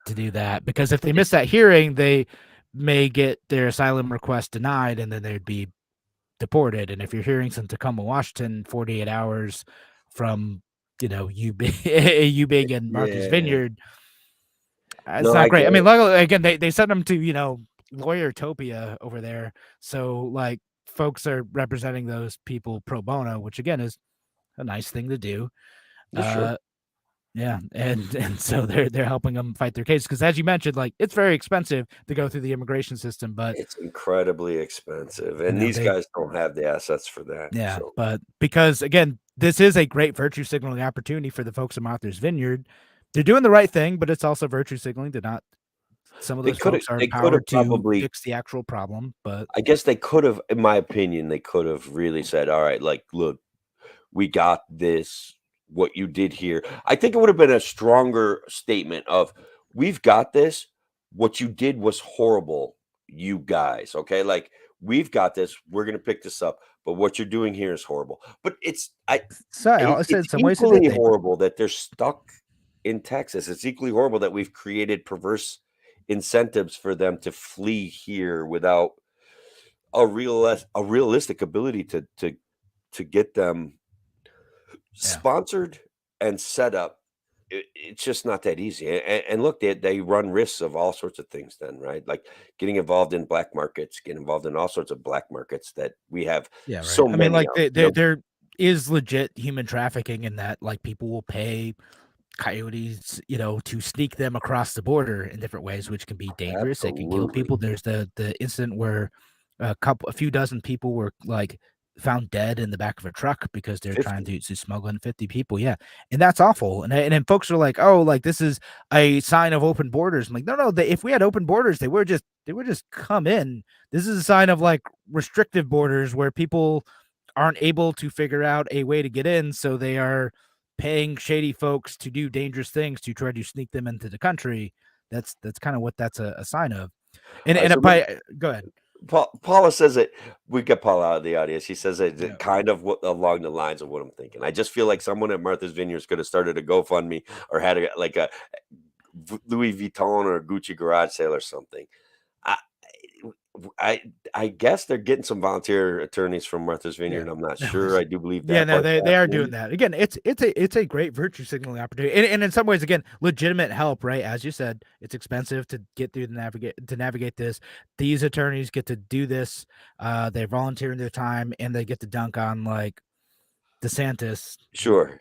to do that, because if they It, miss that hearing, they may get their asylum request denied, and then they'd be deported. And if your hearing's in Tacoma, Washington, 48 hours from you you being in Martha's yeah. Vineyard, it's No, not I get great. I mean, it. luckily, again, they sent them to Lawyertopia over there, so like folks are representing those people pro bono, which again is a nice thing to do. Yeah, sure. Uh, Yeah, and so they're helping them fight their case, because as you mentioned, like it's very expensive to go through the immigration system, but It's incredibly expensive, and these they guys don't have the assets for that. yeah, So but because again, this is a great virtue signaling opportunity for the folks in Martha's Vineyard. They're doing the right thing, but it's also virtue signaling to not. Some of those folks are they could have empowered to probably. fix the actual problem, but I guess they could have, in my opinion, they could have really said, "All right, like, look, we got this. What you did here." I think it would have been a stronger statement of, "We've got this. What you did was horrible, you guys." Okay, like we've got this. We're gonna pick this up, but what you're doing here is horrible. But so I said in it's some ways it did. equally horrible that they're stuck in Texas. It's equally horrible that we've created perverse incentives for them to flee here without a realistic ability to get them Yeah. sponsored and set up. It's just not that easy. And look, they run risks of all sorts of things then, right? Like getting involved in black markets, getting involved in all sorts of black markets that we have Yeah, right. so I mean, many like of, there is legit human trafficking in that, like people will pay coyotes, to sneak them across the border in different ways, which can be dangerous. It can kill Absolutely. people. There's the incident where a few dozen people were like found dead in the back of a truck because they're trying 50. to smuggle in 50 people. Yeah, and that's awful. And then folks are like, oh, like this is a sign of open borders. I'm like, no, if we had open borders, they would just come in. This is a sign of like restrictive borders where people aren't able to figure out a way to get in, so they are paying shady folks to do dangerous things to try to sneak them into the country. That's kind of what that's a sign of. And All right, and so by go ahead. Paula says it. We get Paula out of the audience. She says Yeah. it kind of along the lines of what I'm thinking. I just feel like someone at Martha's Vineyards could have started a GoFundMe or had a Louis Vuitton or Gucci garage sale or something. I, I I guess they're getting some volunteer attorneys from Martha's Yeah. Vineyard. I'm not No, sure. I do believe yeah, that no, part's they are doing happening. that. Again, it's a great virtue signaling opportunity. And in some ways, again, legitimate help, right? As you said, it's expensive to get through to navigate this. These attorneys get to do this. They're volunteering their time, and they get to dunk on like DeSantis. Sure.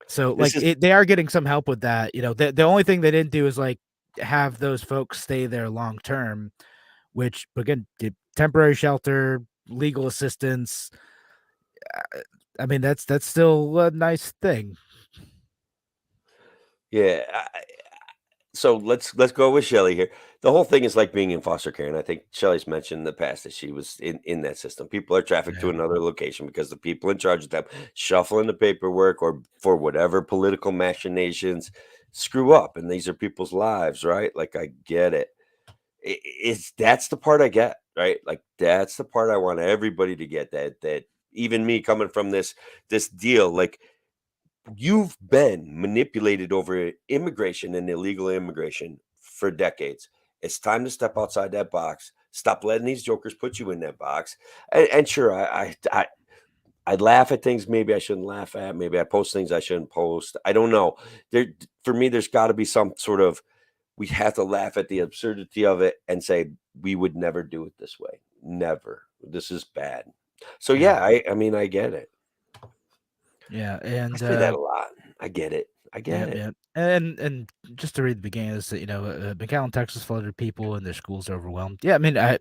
So This like is they are getting some help with that. The only thing they didn't do is like have those folks stay there long term, which again, temporary shelter, legal assistance. I mean, that's still a nice thing. yeah. So let's go with Shelly here. The whole thing is like being in foster care, and I think Shelly's mentioned in the past that she was in that system. People are trafficked to Yeah. another location because the people in charge of them shuffling the paperwork or for whatever political machinations screw up, and these are people's lives, right? Like I get it. It's that's the part I get, right? Like that's the part I want everybody to get. That even me coming from this deal, like you've been manipulated over immigration and illegal immigration for decades. It's time to step outside that box, Stop letting these jokers put you in that box. And sure, I laugh at things maybe I shouldn't laugh at. Maybe I post things I shouldn't post. I don't know. There, for me, there's got to be some sort of, we have to laugh at the absurdity of it and say we would never do it this way. Never. This is bad. So Yeah. yeah, I mean, I get it. Yeah, I and say that a lot. I get it. I get it. yeah, and just to read the beginning of this, McAllen, Texas, flooded of people and their schools are overwhelmed. Yeah, I mean, I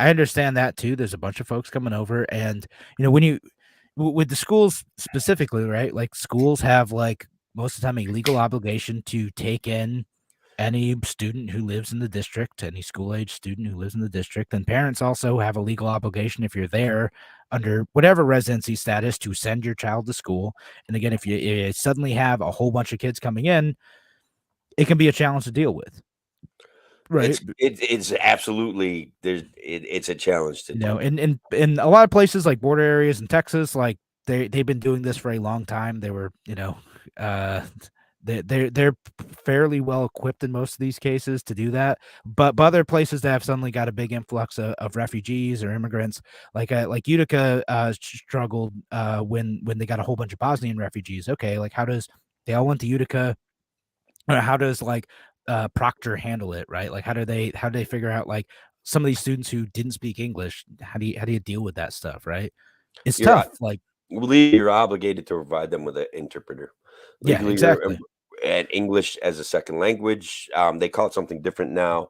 understand that too. There's a bunch of folks coming over, and when with the schools specifically, right? Like schools have like most of the time a legal obligation to take in any student who lives in the district, any school age student who lives in the district, and parents also have a legal obligation if you're there under whatever residency status to send your child to school. And again, if you suddenly have a whole bunch of kids coming in, it can be a challenge to deal with, right? It's absolutely it's a challenge to deal with. In a lot of places like border areas in Texas, like they've been doing this for a long time. They were, uh, they're fairly well equipped in most of these cases to do that. But other places that have suddenly got a big influx of refugees or immigrants, like Utica, struggled when they got a whole bunch of Bosnian refugees. Okay, like they all went to Utica? How does Proctor handle it, right? Like how do they figure out like some of these students who didn't speak English? How do you deal with that stuff, right? It's You're tough. Like legally you're obligated to provide them with an interpreter. yeah, Legally, exactly. and English as a second language. They call it something different now.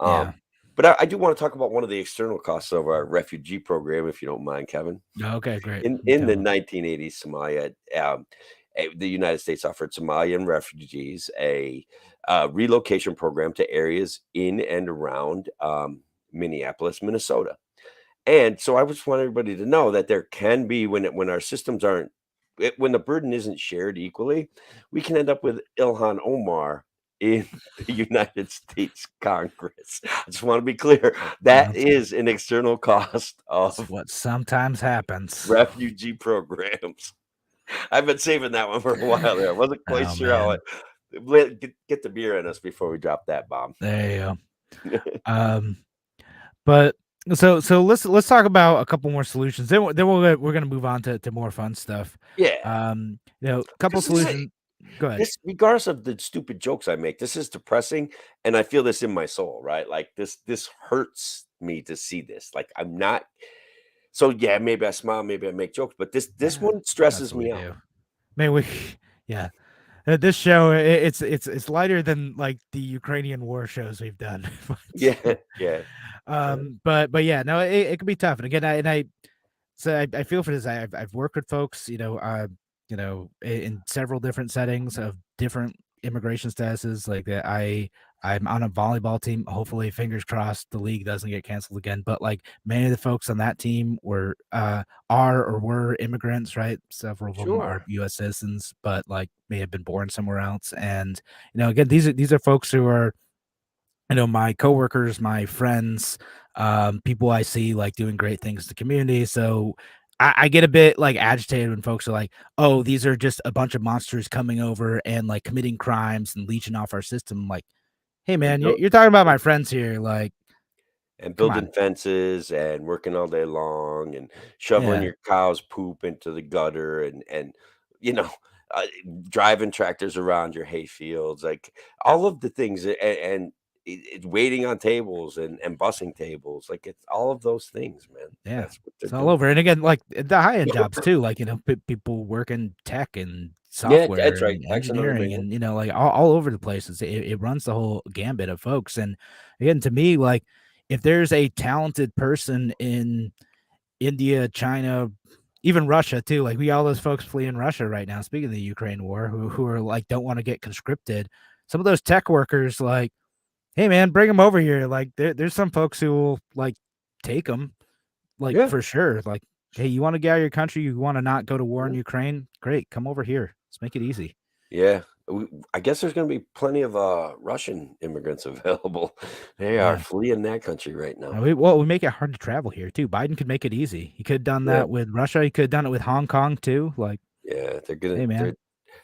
Yeah. But I do want to talk about one of the external costs of our refugee program, if you don't mind, Kevin. Okay, great. In the 1980s, Somalia, the United States offered Somalian refugees a relocation program to areas in and around Minneapolis, Minnesota. And so I just want everybody to know that there can be when our systems aren't when the burden isn't shared equally, we can end up with Ilhan Omar in the United States Congress. I just want to be clear. That is an external cost of what sometimes happens. refugee programs. I've been saving that one for a while there. I wasn't quite sure how it get the beer in us before we drop that bomb. There you go. But so let's talk about a couple more solutions. Then we're gonna move on to more fun stuff. Yeah. Couple solutions. Go ahead. This, regardless of the stupid jokes I make, this is depressing, and I feel this in my soul, right? Like this hurts me to see this. Like I'm not. So yeah, maybe I smile, maybe I make jokes, but this one stresses me out. Do. Maybe yeah. This show it's lighter than like the Ukrainian war shows we've done. Yeah. But yeah, no, it can be tough. And again, I feel for this. I've worked with folks, in several different settings of different immigration statuses. Like that, I'm on a volleyball team. Hopefully, fingers crossed, the league doesn't get canceled again. But like many of the folks on that team were are or were immigrants, right? Several of them are U.S. citizens, but like may have been born somewhere else. And again, these are folks who are my coworkers, my friends, people I see like doing great things to the community. So I get a bit like agitated when folks are like, "Oh, these are just a bunch of monsters coming over and like committing crimes and leeching off our system." I'm like, hey man, you're talking about my friends here, like, and building fences and working all day long and shoveling your cow's poop into the gutter and you know driving tractors around your hay fields, like all of the things and waiting on tables and bussing tables, like it's all of those things, man. Yeah, That's what they're it's all doing. over. And again, like the high end jobs too, like people work in tech and Yeah, software that's right. and That's another big engineering one. and like all over the places. It runs the whole gambit of folks. And again, to me, like if there's a talented person in India, China, even Russia too, like we all those folks fleeing Russia right now. Speaking of the Ukraine war, who are like don't want to get conscripted. Some of those tech workers, like, hey man, bring them over here. Like there's some folks who will like take them, like for sure. Like, hey, you want to get out of your country? You want to not go to war in Ukraine? Great, come over here. Let's make it easy. Yeah. I guess there's going to be plenty of Russian immigrants available. They are fleeing that country right now. We make it hard to travel here too. Biden could make it easy. He could have done that with Russia. He could have done it with Hong Kong too. Like, yeah, hey man,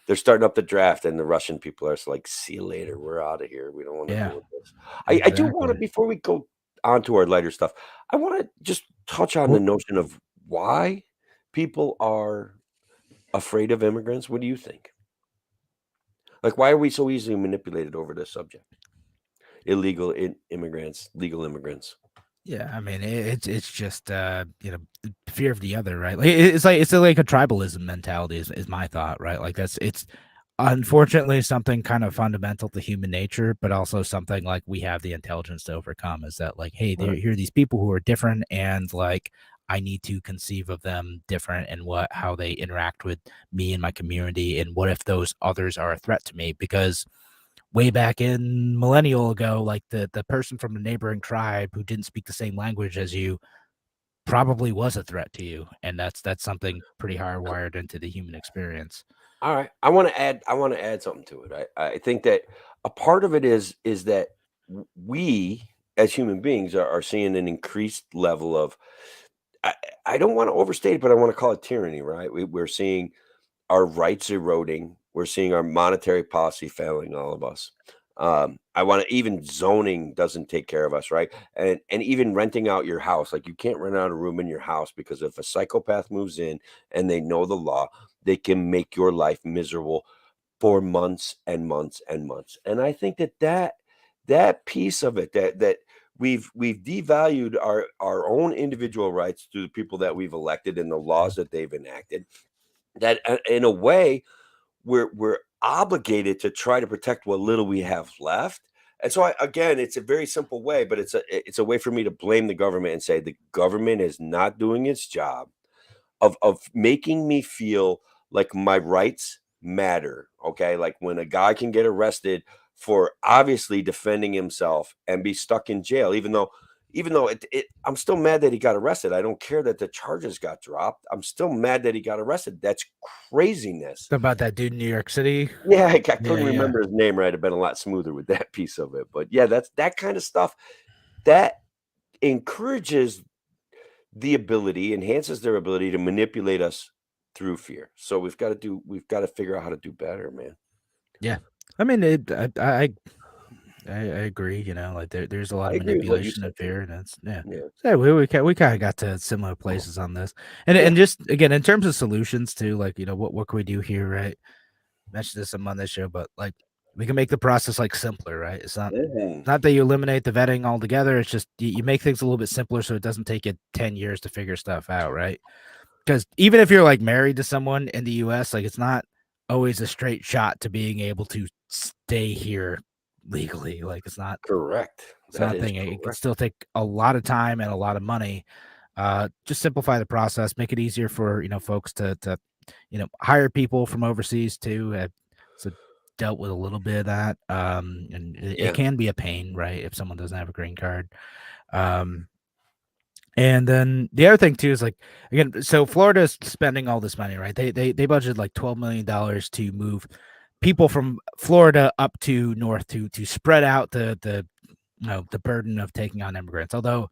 they're starting up the draft, and the Russian people are like, "See you later. We're out of here. We don't want to deal with this." I do want to, before we go on to our lighter stuff. I want to just touch on the Well, notion of why people are afraid of immigrants. What do you think? Like, why are we so easily manipulated over this subject? Illegal immigrants, legal immigrants. yeah, I mean, it's just fear of the other, right? Like it's like a tribalism mentality is my thought, right? Like it's unfortunately something kind of fundamental to human nature, but also something like we have the intelligence to overcome. Is that like, hey, Right. here are these people who are different, and like I need to conceive of them different and how they interact with me and my community, and what if those others are a threat to me? Because way back in millennial ago, like the person from the neighboring tribe who didn't speak the same language as you probably was a threat to you, and that's something pretty hardwired into the human experience. All right. I want to add something to it. I think that a part of it is that we as human beings are seeing an increased level of I, I don't want to overstate it, but I want to call it tyranny, right? We're seeing our rights eroding. We're seeing our monetary policy failing all of us. I want to even zoning doesn't take care of us, right? And even renting out your house, like you can't rent out a room in your house because if a psychopath moves in and they know the law, they can make your life miserable for months and months and months. And I think that piece of it that we've devalued our own individual rights through the people that we've elected and the laws that they've enacted. That in a way we're obligated to try to protect what little we have left. And so again, it's a very simple way, but it's a way for me to blame the government and say the government is not doing its job of making me feel like my rights matter. Okay, like when a guy can get arrested for obviously defending himself and be stuck in jail, even though I'm still mad that he got arrested. I don't care that the charges got dropped. I'm still mad that he got arrested. That's craziness. About that dude in New York City. Yeah, I Yeah, couldn't yeah. remember his name right. I've been a lot smoother with that piece of it. But yeah, that's that kind of stuff that encourages the ability, enhances their ability to manipulate us through fear. So we've got to figure out how to do better, man. Yeah. I mean, I agree. Like there's a lot I of agree with what you manipulation said and too. fear, and it's yeah. Yeah. So we kind of got to similar places on this, and Yeah. just again in terms of solutions too, like what can we do here, right? Mentioned this some on this show, but like we can make the process like simpler, right? It's Mhm. not that you eliminate the vetting altogether. It's just you make things a little bit simpler so it doesn't take you 10 years to figure stuff out, right? Because even if you're like married to someone in the US, like it's not always a straight shot to being able to stay here legally. Like Correct. it's That not a is thing. It could correct. still take a lot of time and a lot of money. Just simplify the process, make it easier for folks to hire people from overseas too. So dealt with a little bit of that. And it Yeah. can be a pain, right? If someone doesn't have a green card. Um, and then the other thing too is like again, so Florida's spending all this money, right? They budgeted like $12 million to move people from Florida up to north to spread out the burden of taking on immigrants. Although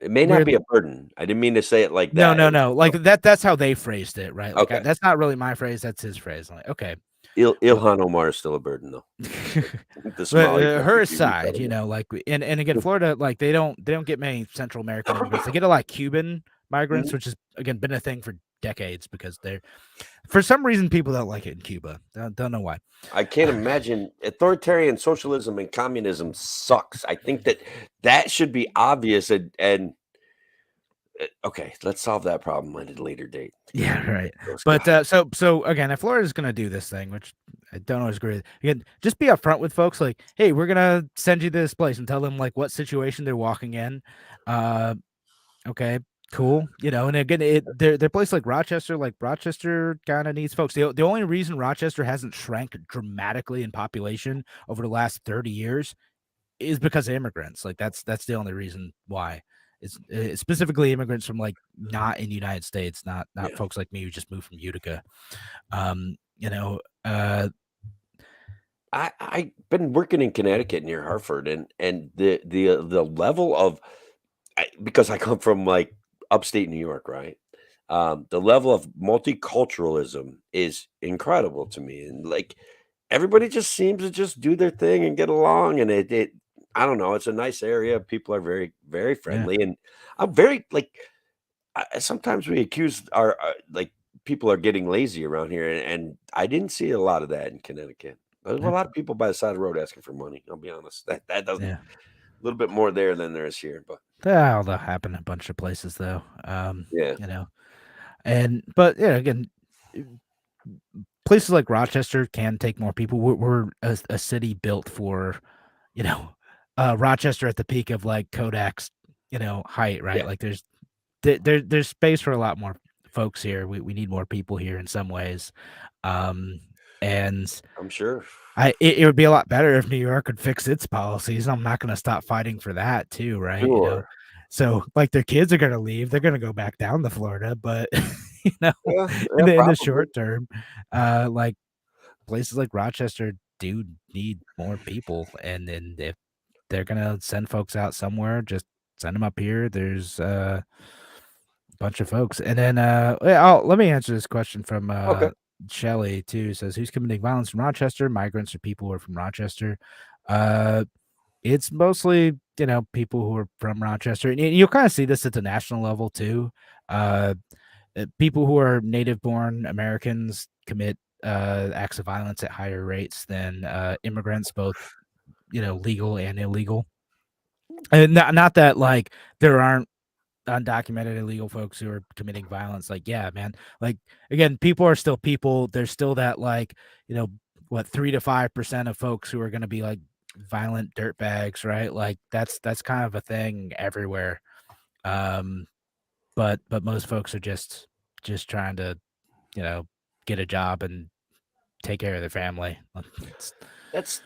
It may not we're be a burden. I didn't mean to say it like no, that. no, no, like that's how they phrased it, right? Like Okay. that's not really my phrase, that's his phrase. I'm like, okay, well, Ilhan Omar is still a burden though. The but Somali her refugee aside, resettlement. like, and again, Florida, like they don't get many Central American immigrants. They get a lot of Cuban migrants, Mhm. which has again been a thing for decades because they're for some reason people don't like it in Cuba. Don't know why. I can't imagine authoritarian socialism and communism sucks. I think that should be obvious and okay, let's solve that problem at a later date. Yeah, right. Those But guys. so again, if Florida's gonna do this thing, which I don't always agree with, again, just be upfront with folks like, hey, we're gonna send you to this place and tell them like what situation they're walking in. Uh okay, cool. And again, their place like Rochester kind of needs folks. The only reason Rochester hasn't shrank dramatically in population over the last 30 years is because of immigrants. Like that's the only reason why. It's specifically immigrants from like not in the United States, not Yeah. folks like me who just moved from Utica. Um, you know, uh, I've been working in Connecticut near Hartford and the level of because I come from like upstate New York, right? The level of multiculturalism is incredible to me. And like everybody just seems to just do their thing and get along. And it I don't know. It's a nice area. People are very, very Yeah, friendly, and I'm very like. Sometimes we accuse our like people are getting lazy around here, and I didn't see a lot of that in Connecticut. There's a yeah, lot of people by the side of the road asking for money. I'll be honest. That doesn't yeah. a little bit more there than there is here, but That'll happen in a bunch of places, though. yeah, You know, and but yeah, again, places like Rochester can take more people. We're a city built for, you know, Rochester at the peak of like Kodak's, height, right? yeah, Like there's space for a lot more folks here. We need more people here in some ways. Um, and I'm sure. it would be a lot better if New York could fix its policies. I'm not going to stop fighting for that too, right? Sure. So like their kids are going to leave, they're going to go back down to Florida, but you know, Yeah, in yeah, the probably. short term, like places like Rochester do need more people, and if they're gonna send folks out somewhere, just send them up here. There's a bunch of folks, and then let me answer this question from Okay. Shelly too. It says, who's committing violence in Rochester? Migrants or people who are from Rochester? Uh, it's mostly people who are from Rochester, and you'll kind of see this at the national level too. Uh, People who are native born Americans commit acts of violence at higher rates than immigrants, both legal and illegal. And not that like there aren't undocumented illegal folks who are committing violence. Like, yeah, man. Like again, people are still people. There's still that like, what 3 to 5% of folks who are going to be like violent dirtbags, right? Like that's kind of a thing everywhere. Um, but most folks are just trying to you know get a job and take care of their family. It's- That's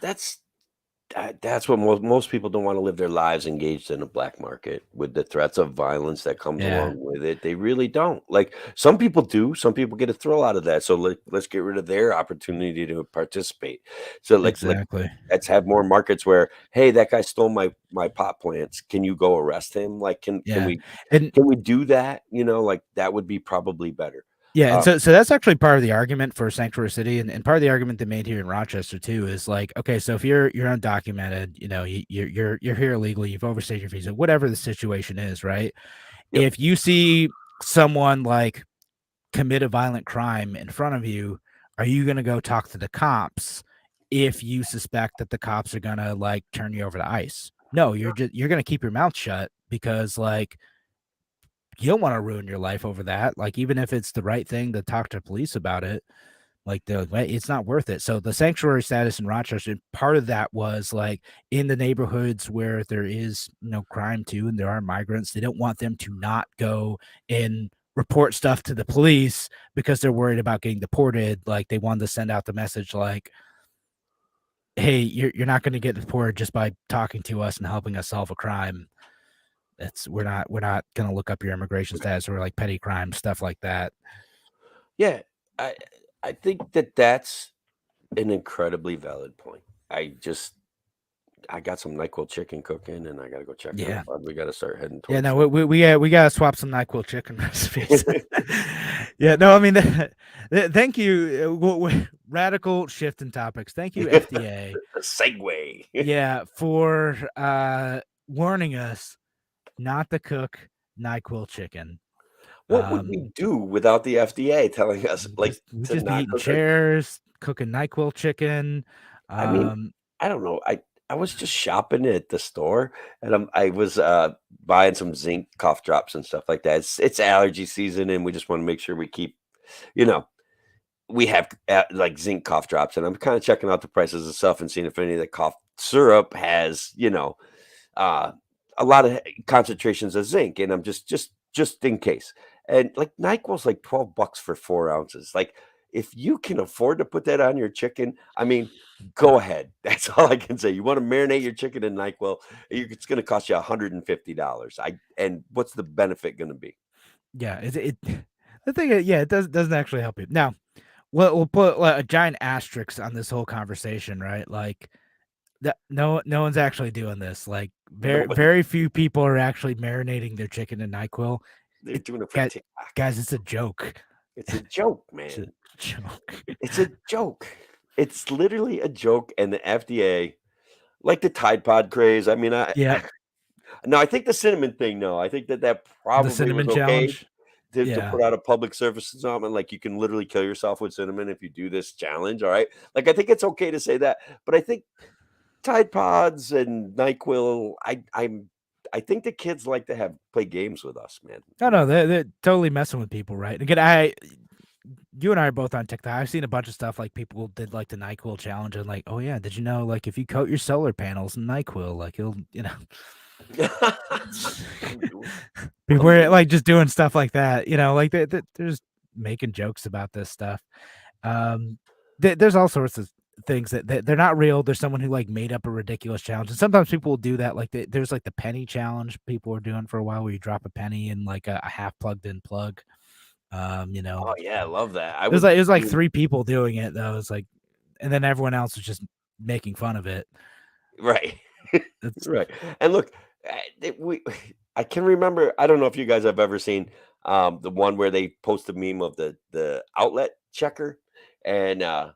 that's what most people don't wanna live their lives engaged in a black market with the threats of violence that comes yeah, along with it. They really don't. Like, some people do, some people get a thrill out of that, so let's get rid of their opportunity to participate. So, exactly. let's have more markets where, "Hey, that guy stole my pot plants. Can you go arrest him?" Like, Yeah, and can we do that? Like, that would be probably better. yeah, and Uh, so that's actually part of the argument for Sanctuary City, and part of the argument they made here in Rochester too is like, okay, so if you're undocumented, you're here illegally, you've overstayed your visa, whatever the situation is, right? yep. If you see someone like commit a violent crime in front of you, are you gonna go talk to the cops if you suspect that the cops are gonna like turn you over to ICE? No, you're gonna keep your mouth shut because like you don't want to ruin your life over that. Like, even if it's the right thing to talk to police about it, like they're like, "Wait, it's not worth it." So the sanctuary status in Rochester, part of that was like in the neighborhoods where there is no crime too, and there are migrants, they don't want them to not go and report stuff to the police because they're worried about getting deported. Like they wanted to send out the message like, "Hey, you're not going to get deported just by talking to us and helping us solve a crime. It's we're not gonna look up your immigration status or like petty crime stuff like that." Yeah, I I think that's an incredibly valid point. I got some NyQuil chicken cooking, and I gotta go check on Yeah, it, bud. We gotta start heading yeah. towards No, some. we gotta swap some Nyquil chicken recipes. Yeah, no, I mean, thank you. Radical shift in topics. Thank you, FDA. A segue. Yeah, for warning us not to cook Nyquil chicken. What would we Um, do without the FDA telling us, like, we to just be not eating cook our chairs, cooking Nyquil chicken. I mean, Um, I don't know. I was just shopping at the store, and I was, buying some zinc cough drops and stuff like that. It's allergy season, and we just wanna make sure we keep you know, we have, like, zinc cough drops, and I'm kinda checking out the prices and stuff and seeing if any of the cough syrup has, uh, a lot of concentrations of zinc, and I'm just in case. And like NyQuil's like $12 for 4 ounces. Like, if you can afford to put that on your chicken, I mean, go ahead. That's all I can say. You want to marinate your chicken in NyQuil, it's going to cost you $150. And what's the benefit going to be? yeah, it the thing is, yeah, it doesn't actually help you. Now, we'll put a giant asterisk on this whole conversation, right? Like that no one's actually doing this. Like Nobody. very few people are actually marinating their chicken in NyQuil. They're It doing it for guys, TikTok. guys, it's a joke. It's a joke, It's a man. joke. It's a joke. It's literally a joke, and the FDA. Like the Tide Pod craze. I mean, Yep. no, I think the cinnamon thing, no. I think that The probably was cinnamon okay challenge. to Yeah. put out a public service announcement, like, you can literally kill yourself with cinnamon if you do this challenge, all right? Like, I think it's okay to say that, but I think Tide Pods and NyQuil, I think the kids like to play games with us, man. No, they're totally messing with people, right? Again, you and I are both on TikTok. I've seen a bunch of stuff like people did like the NyQuil challenge and like, oh yeah, did you know like if you coat your solar panels in NyQuil, like it'll, people were like just doing stuff like that, like they're just making jokes about this stuff. There's all sorts of things that they're not real. There's someone who like made up a ridiculous challenge, and sometimes people will do that. Like there's like the penny challenge people were doing for a while, where you drop a penny in like a half plugged in plug. Oh, yeah, I love that. It was like 3 people doing it though. It's like, and then everyone else was just making fun of it. Right. It's Right. And look, I can remember, I don't know if you guys have ever seen the one where they post a meme of the outlet checker, and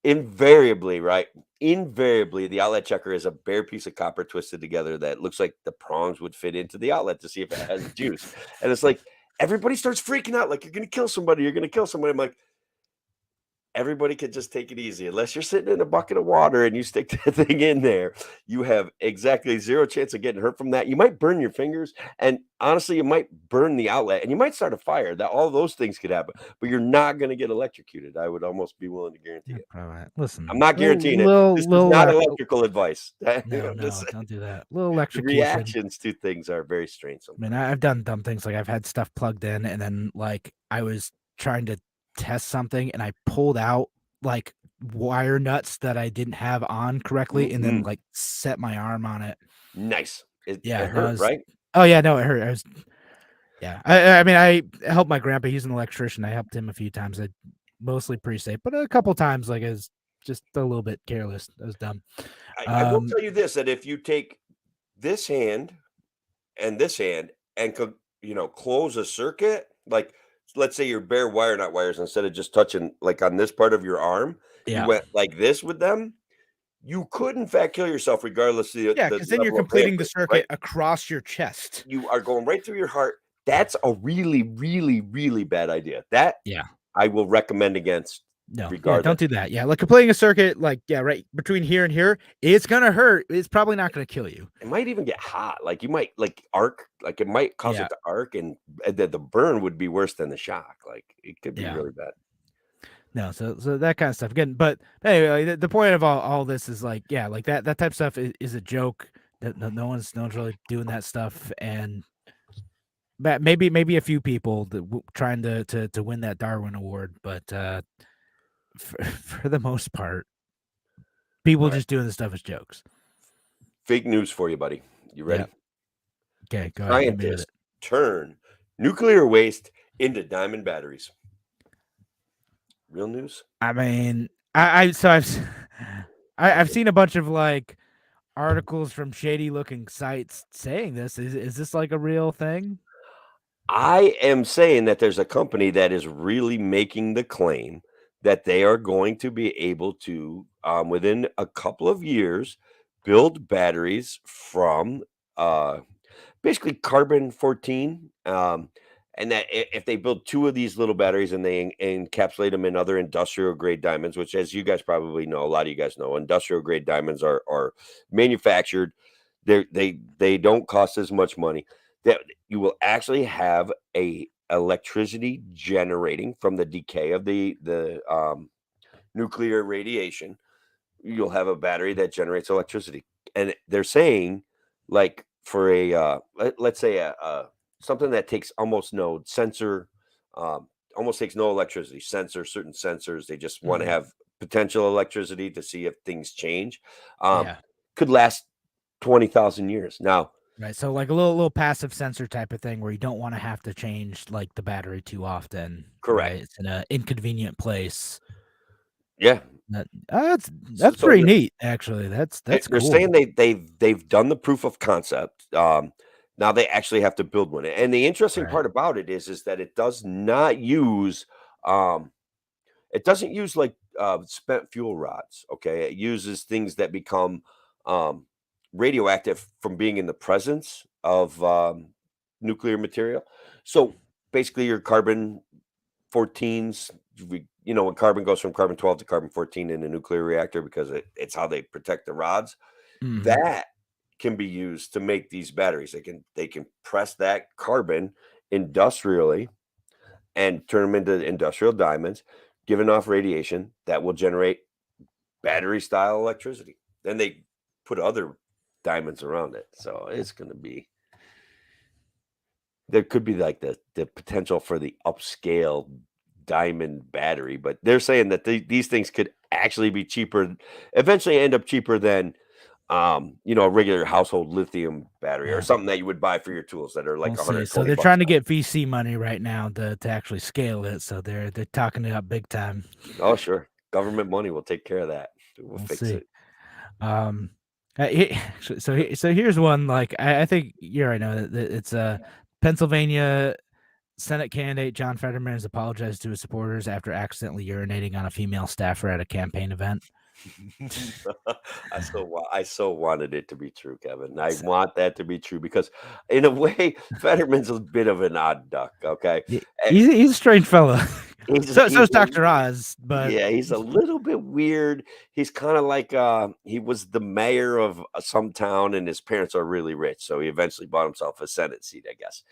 invariably, right? Invariably, the outlet checker is a bare piece of copper twisted together that looks like the prongs would fit into the outlet to see if it has juice. And it's like everybody starts freaking out, like, you're gonna kill somebody, you're gonna kill somebody. I'm like, everybody could just take it easy. Unless you're sitting in a bucket of water and you stick that thing in there, you have exactly 0 chance of getting hurt from that. You might burn your fingers, and honestly, you might burn the outlet, and you might start a fire. That all those things could happen, but you're not going to get electrocuted. I would almost be willing to guarantee it. all right. Listen, I'm not guaranteeing it. This is not electrical advice. no, don't do that. Little The electrocution. reactions to things are very strange I mean, sometimes. I've done dumb things like I've had stuff plugged in, and then like I was trying to test something, and I pulled out like wire nuts that I didn't have on correctly, and then like set my arm on it. Nice. It Yeah, hurt, right? Oh yeah, no, it hurt. Yeah. I mean, I helped my grandpa. He's an electrician. I helped him a few times. I mostly pretty safe, but a couple times like I was just a little bit careless. I was dumb. I will tell you this: that if you take this hand and this hand and close a circuit, like, let's say your bare wire nut wires, instead of just touching like on this part of your arm, you Yeah. went like this with them, you could in fact kill yourself regardless of Yeah, the because then you're level of completing the bandwidth, right? circuit across your chest. You are going right through your heart. That's a really, really, really bad idea. That Yeah. I will recommend against. No, yeah, Regardless. don't do that. Yeah, like completing a circuit, like, yeah, right between here and here, it's gonna hurt. It's probably not gonna kill you. It might even get hot. Like, you might like arc, like it might cause Yeah. it to arc, and the burn would be worse than the shock. Like, it could be Yeah. really bad. No, so that kind of stuff. Again, but anyway, the point of all this is like, yeah, like that type of stuff is a joke. That no one's really doing that stuff, and maybe a few people that trying to win that Darwin Award, but for the most part, people just doing this stuff as jokes. Fake news for you, buddy. You ready? Yep. Okay, go ahead. Scientists turn nuclear waste into diamond batteries. Real news? I mean, I've seen a bunch of like articles from shady looking sites saying this. Is this like a real thing? I am saying that there's a company that is really making the claim that they are going to be able to, within a couple of years, build batteries from basically carbon 14. And that if they build 2 of these little batteries and they encapsulate them in other industrial grade diamonds, which, as you guys probably know, a lot of you guys know, industrial grade diamonds are manufactured. They don't cost as much money. That you will actually have a electricity generating from the decay of the nuclear radiation. You'll have a battery that generates electricity, and they're saying, like, for a let's say a something that takes almost no sensor, almost takes no electricity. Certain sensors, they just want to have potential electricity to see if things change. Could last 20,000 years. Now, right, so like a little passive sensor type of thing where you don't want to have to change like the battery too often. Correct. Right? It's in an inconvenient place. Yeah, that's pretty neat. Actually, that's they're cool. saying they've done the proof of concept. Now they actually have to build one. And the interesting part about it is that it does not use it doesn't use like spent fuel rods. Okay, it uses things that become um, radioactive from being in the presence of nuclear material. So basically, your carbon 14s, when carbon goes from carbon 12 to carbon 14 in a nuclear reactor because it's how they protect the rods, Mhm. that can be used to make these batteries. They can press that carbon industrially and turn them into industrial diamonds, giving off radiation that will generate battery style electricity. Then they put other diamonds around it. So it's going to be, there could be like the potential for the upscale diamond battery, but they're saying that these things could actually be cheaper, eventually end up cheaper than a regular household lithium battery or Yeah. something that you would buy for your tools that are like We'll see. So 120 they're bucks trying to now. get VC money right now to actually scale it. So they're talking it up big time. Oh, sure. Government money will take care of that. We'll We'll fix see. it. So here's one. Like I think you already know that it's a Pennsylvania Senate candidate John Fetterman has apologized to his supporters after accidentally urinating on a female staffer at a campaign event. I so wanted it to be true, Kevin. I want that to be true because, in a way, Fetterman's a bit of an odd duck. Okay, Eh, He's a strange fella. he's So he's is a Dr. Oz, but yeah, he's a little bit weird. He's kind of like he was the mayor of some town, and his parents are really rich, so he eventually bought himself a Senate seat, I guess.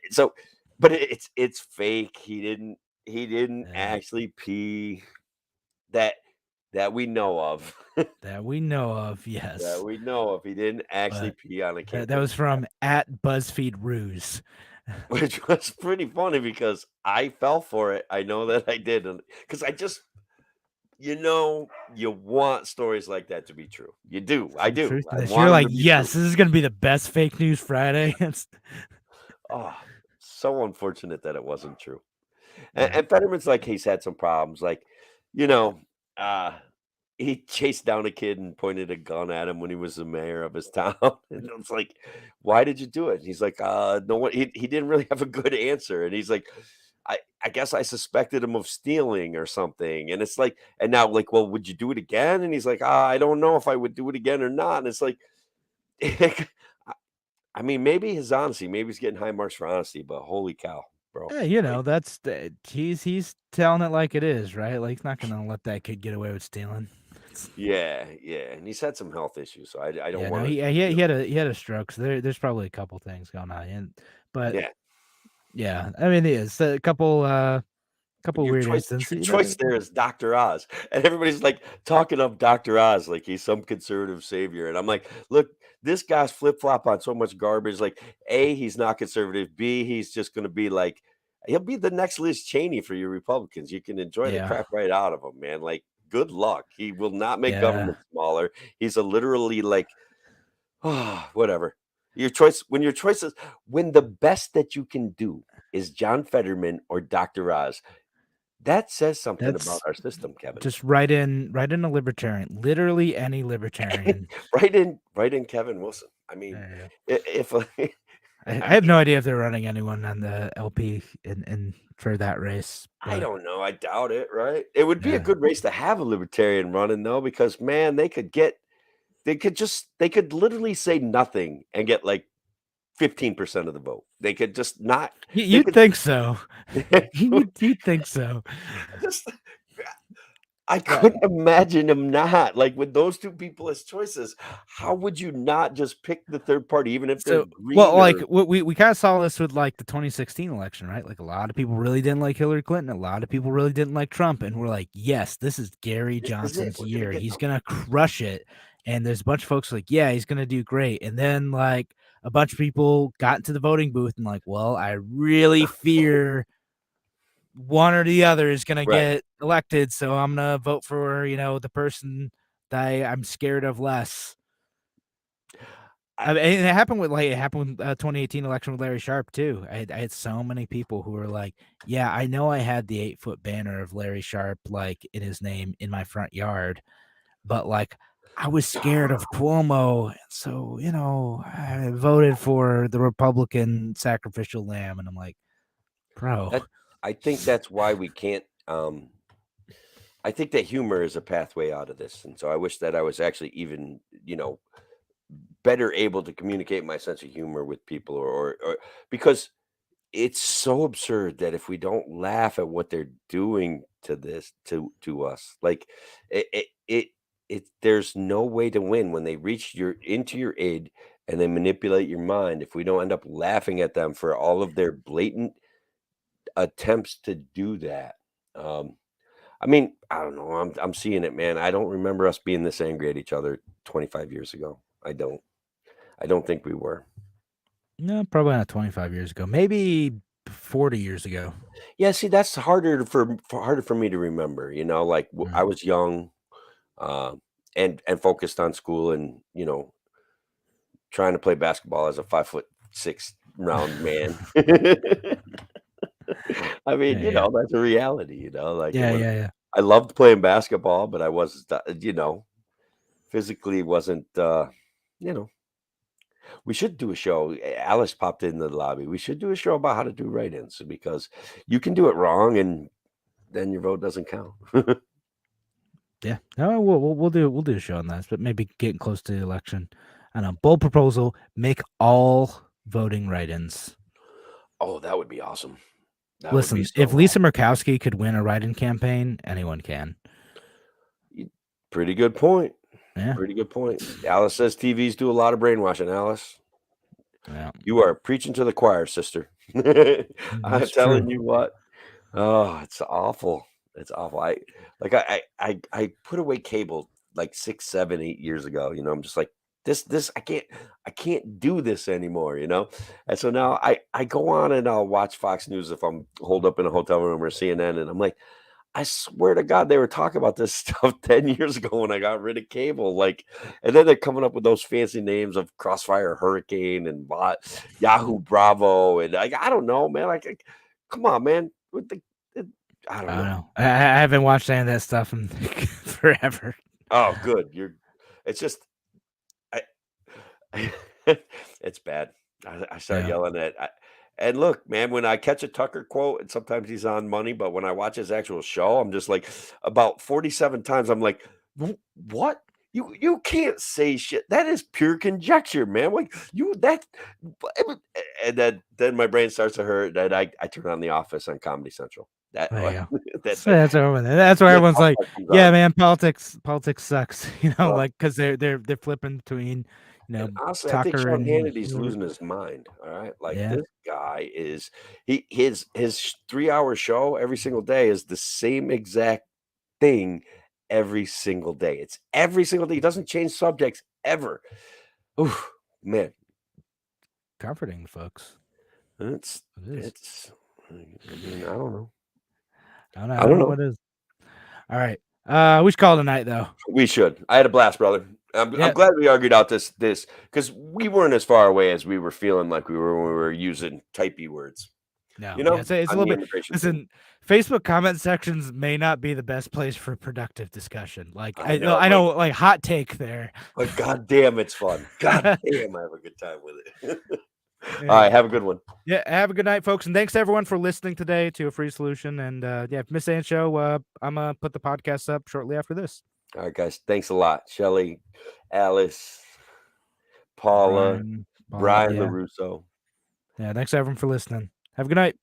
So, but it's fake. He didn't actually pee that that we know of. that we know of, That yes. we know of. He didn't actually But pee on a that campaign, was from at BuzzFeed Ruse. which was pretty funny because I fell for it. I know that I did, because I just, you want stories like that to be true. You do. I Some do. truth to I this. You're want them like, to be true. yes, this is gonna be the best fake news Friday. Oh, so unfortunate that it wasn't true. And, Yeah. and Fetterman's like he's had some problems. Like, you know, uh, he chased down a kid and pointed a gun at him when he was the mayor of his town. And it's like, why did you do it? And he's like, no one. He didn't really have a good answer. And he's like, I guess I suspected him of stealing or something. And it's like, and now like, well, would you do it again? And he's like, I don't know if I would do it again or not. And it's like, I mean, maybe his honesty, maybe he's getting high marks for honesty, but holy cow, bro. Yeah, Like, that's he's telling it like it is, right? Like he's not gonna let that kid get away with stealing. yeah, yeah. And he's had some health issues. So I don't Yeah, no, want to, he had a stroke. So there's probably a couple things going on, but yeah. yeah, I mean, it is a couple Your weird choice instances. your choice there is Dr. Oz, and everybody's, like, talking up Dr. Oz like he's some conservative savior, and I'm like, "Look, this guy's flip-flop on so much garbage, like, A, he's not conservative, B, he's just gonna be like he'll be the next Liz Cheney for your Republicans, you can enjoy the Yeah, crap right out of him, man, like, good luck, he will not make yeah. government smaller, he's a literally, like, whatever. Your choice is when the best that you can do is John Fetterman or Dr. Oz, that says something about That's our system, Kevin. just write in a libertarian, literally any libertarian. Right in Kevin Wilson. I mean, Yeah. if I I have mean, no idea if they're running anyone on the LP in for that race, I but don't know. I doubt it, right? It would be a yeah. good race to have a libertarian running though, because man, they could literally say nothing and get like 15% of the vote. They could just not they You'd could think so. You'd think so. just I Yeah. couldn't imagine him not. Like, with those 2 people as choices, how would you not just pick the 3rd party, even if they're So, well, green like or we kind of saw this with like the 2016 election, right? Like a lot of people really didn't like Hillary Clinton, a lot of people really didn't like Trump, and we're like, yes, this is Gary this is it, Johnson's we're gonna year. get He's them. gonna crush it. And there's a bunch of folks like, yeah, he's gonna do great. And then like a bunch of people got into the voting booth and like, well, I really fear one or the other is gonna Right. get elected, so I'm gonna vote for the person that I'm scared of less. I I mean, and it happened with 2018 election with Larry Sharp too. I had so many people who were like, "Yeah, I know I had the 8-foot banner of Larry Sharp like in his name in my front yard, but like I was scared of Cuomo, so I voted for the Republican sacrificial lamb." And I'm like, "Bro, that I think that's why we can't, I think that humor is a pathway out of this, and so I wish that I was actually even, better able to communicate my sense of humor with people, or because it's so absurd that if we don't laugh at what they're doing to this to us, like it there's no way to win when they reach your into your aid and they manipulate your mind if we don't end up laughing at them for all of their blatant attempts to do that. Um, I mean, I don't know. I'm seeing it, man. I don't remember us being this angry at each other 25 years ago. I don't. I don't think we were. No, probably not 25 years ago. Maybe 40 years ago. Yeah, see, that's harder for me to remember. Like I was young, uh, and focused on school, and trying to play basketball as a 5'6" round man. I mean, Yeah. that's a reality. Like Yeah. I loved playing basketball, but I was, physically wasn't. You know, we should do a show. Alice popped in the lobby. We should do a show about how to do write-ins because you can do it wrong, and then your vote doesn't count. Yeah. No, we'll do a show on that, but maybe getting close to the election. I don't know. Bold proposal: make all voting write-ins. Oh, that would be awesome. That would be Listen, so if Lisa awesome. Murkowski could win a write-in campaign, anyone can. Pretty good point. Yeah. Pretty good point. Alice says TVs do a lot of brainwashing, Alice. Yeah. You are preaching to the choir, sister. I'm That's telling true. you what. Oh, it's awful. It's awful. I put away cable like 6, 7, 8 years ago. I'm just like this I can't do this anymore. And so now I go on and I'll watch Fox News if I'm holed up in a hotel room or CNN, and I'm like, I swear to God, they were talking about this stuff 10 years ago when I got rid of cable. Like, and then they're coming up with those fancy names of Crossfire Hurricane and Yahoo Bravo. And I don't know, man. Come on, man. I I don't don't know. know. I haven't watched any of that stuff in forever. Oh, good. It's just, I, it's bad. I start Yeah. yelling and look, man, when I catch a Tucker quote, and sometimes he's on money, but when I watch his actual show, I'm just like, about 47 times, I'm like, what? You can't say shit. That is pure conjecture, man. Like and then my brain starts to hurt. That I turn on The Office on Comedy Central. That There you go. that, So that's over there. That's why that's everyone's how like, that comes "Yeah, on. man, politics sucks." Uh, Like because they're flipping between, And honestly, I think Tucker Sean and Hannity's whoever. losing his mind. All right, like Yeah. this guy is his 3 hour show every single day is the same exact thing every single day. It's every single day. He doesn't change subjects ever. Oof, man, Comforting, folks. it's It is. it's. I mean, I don't know. I I don't don't know know. what is. All right. We should call it a night though. We should. I had a blast, brother. I'm Yeah. glad we argued out this because we weren't as far away as we were feeling like we were when we were using typey words. No. You Yeah, know, it's a on little the bit. immigration thing. Listen, Facebook comment sections may not be the best place for productive discussion. Like I I know, know, like hot take there. but goddamn, it's fun. God damn, I have a good time with it. All Yeah. right, have a good one. Yeah, have a good night, folks, and thanks to everyone for listening today to A Free Solution. And yeah, Miss Ann Show, I'm gonna put the podcast up shortly after this. All right, guys, thanks a lot, Shelly, Alice, Paula, Brian, Brian yeah, LaRusso. thanks everyone for listening. Have a good night.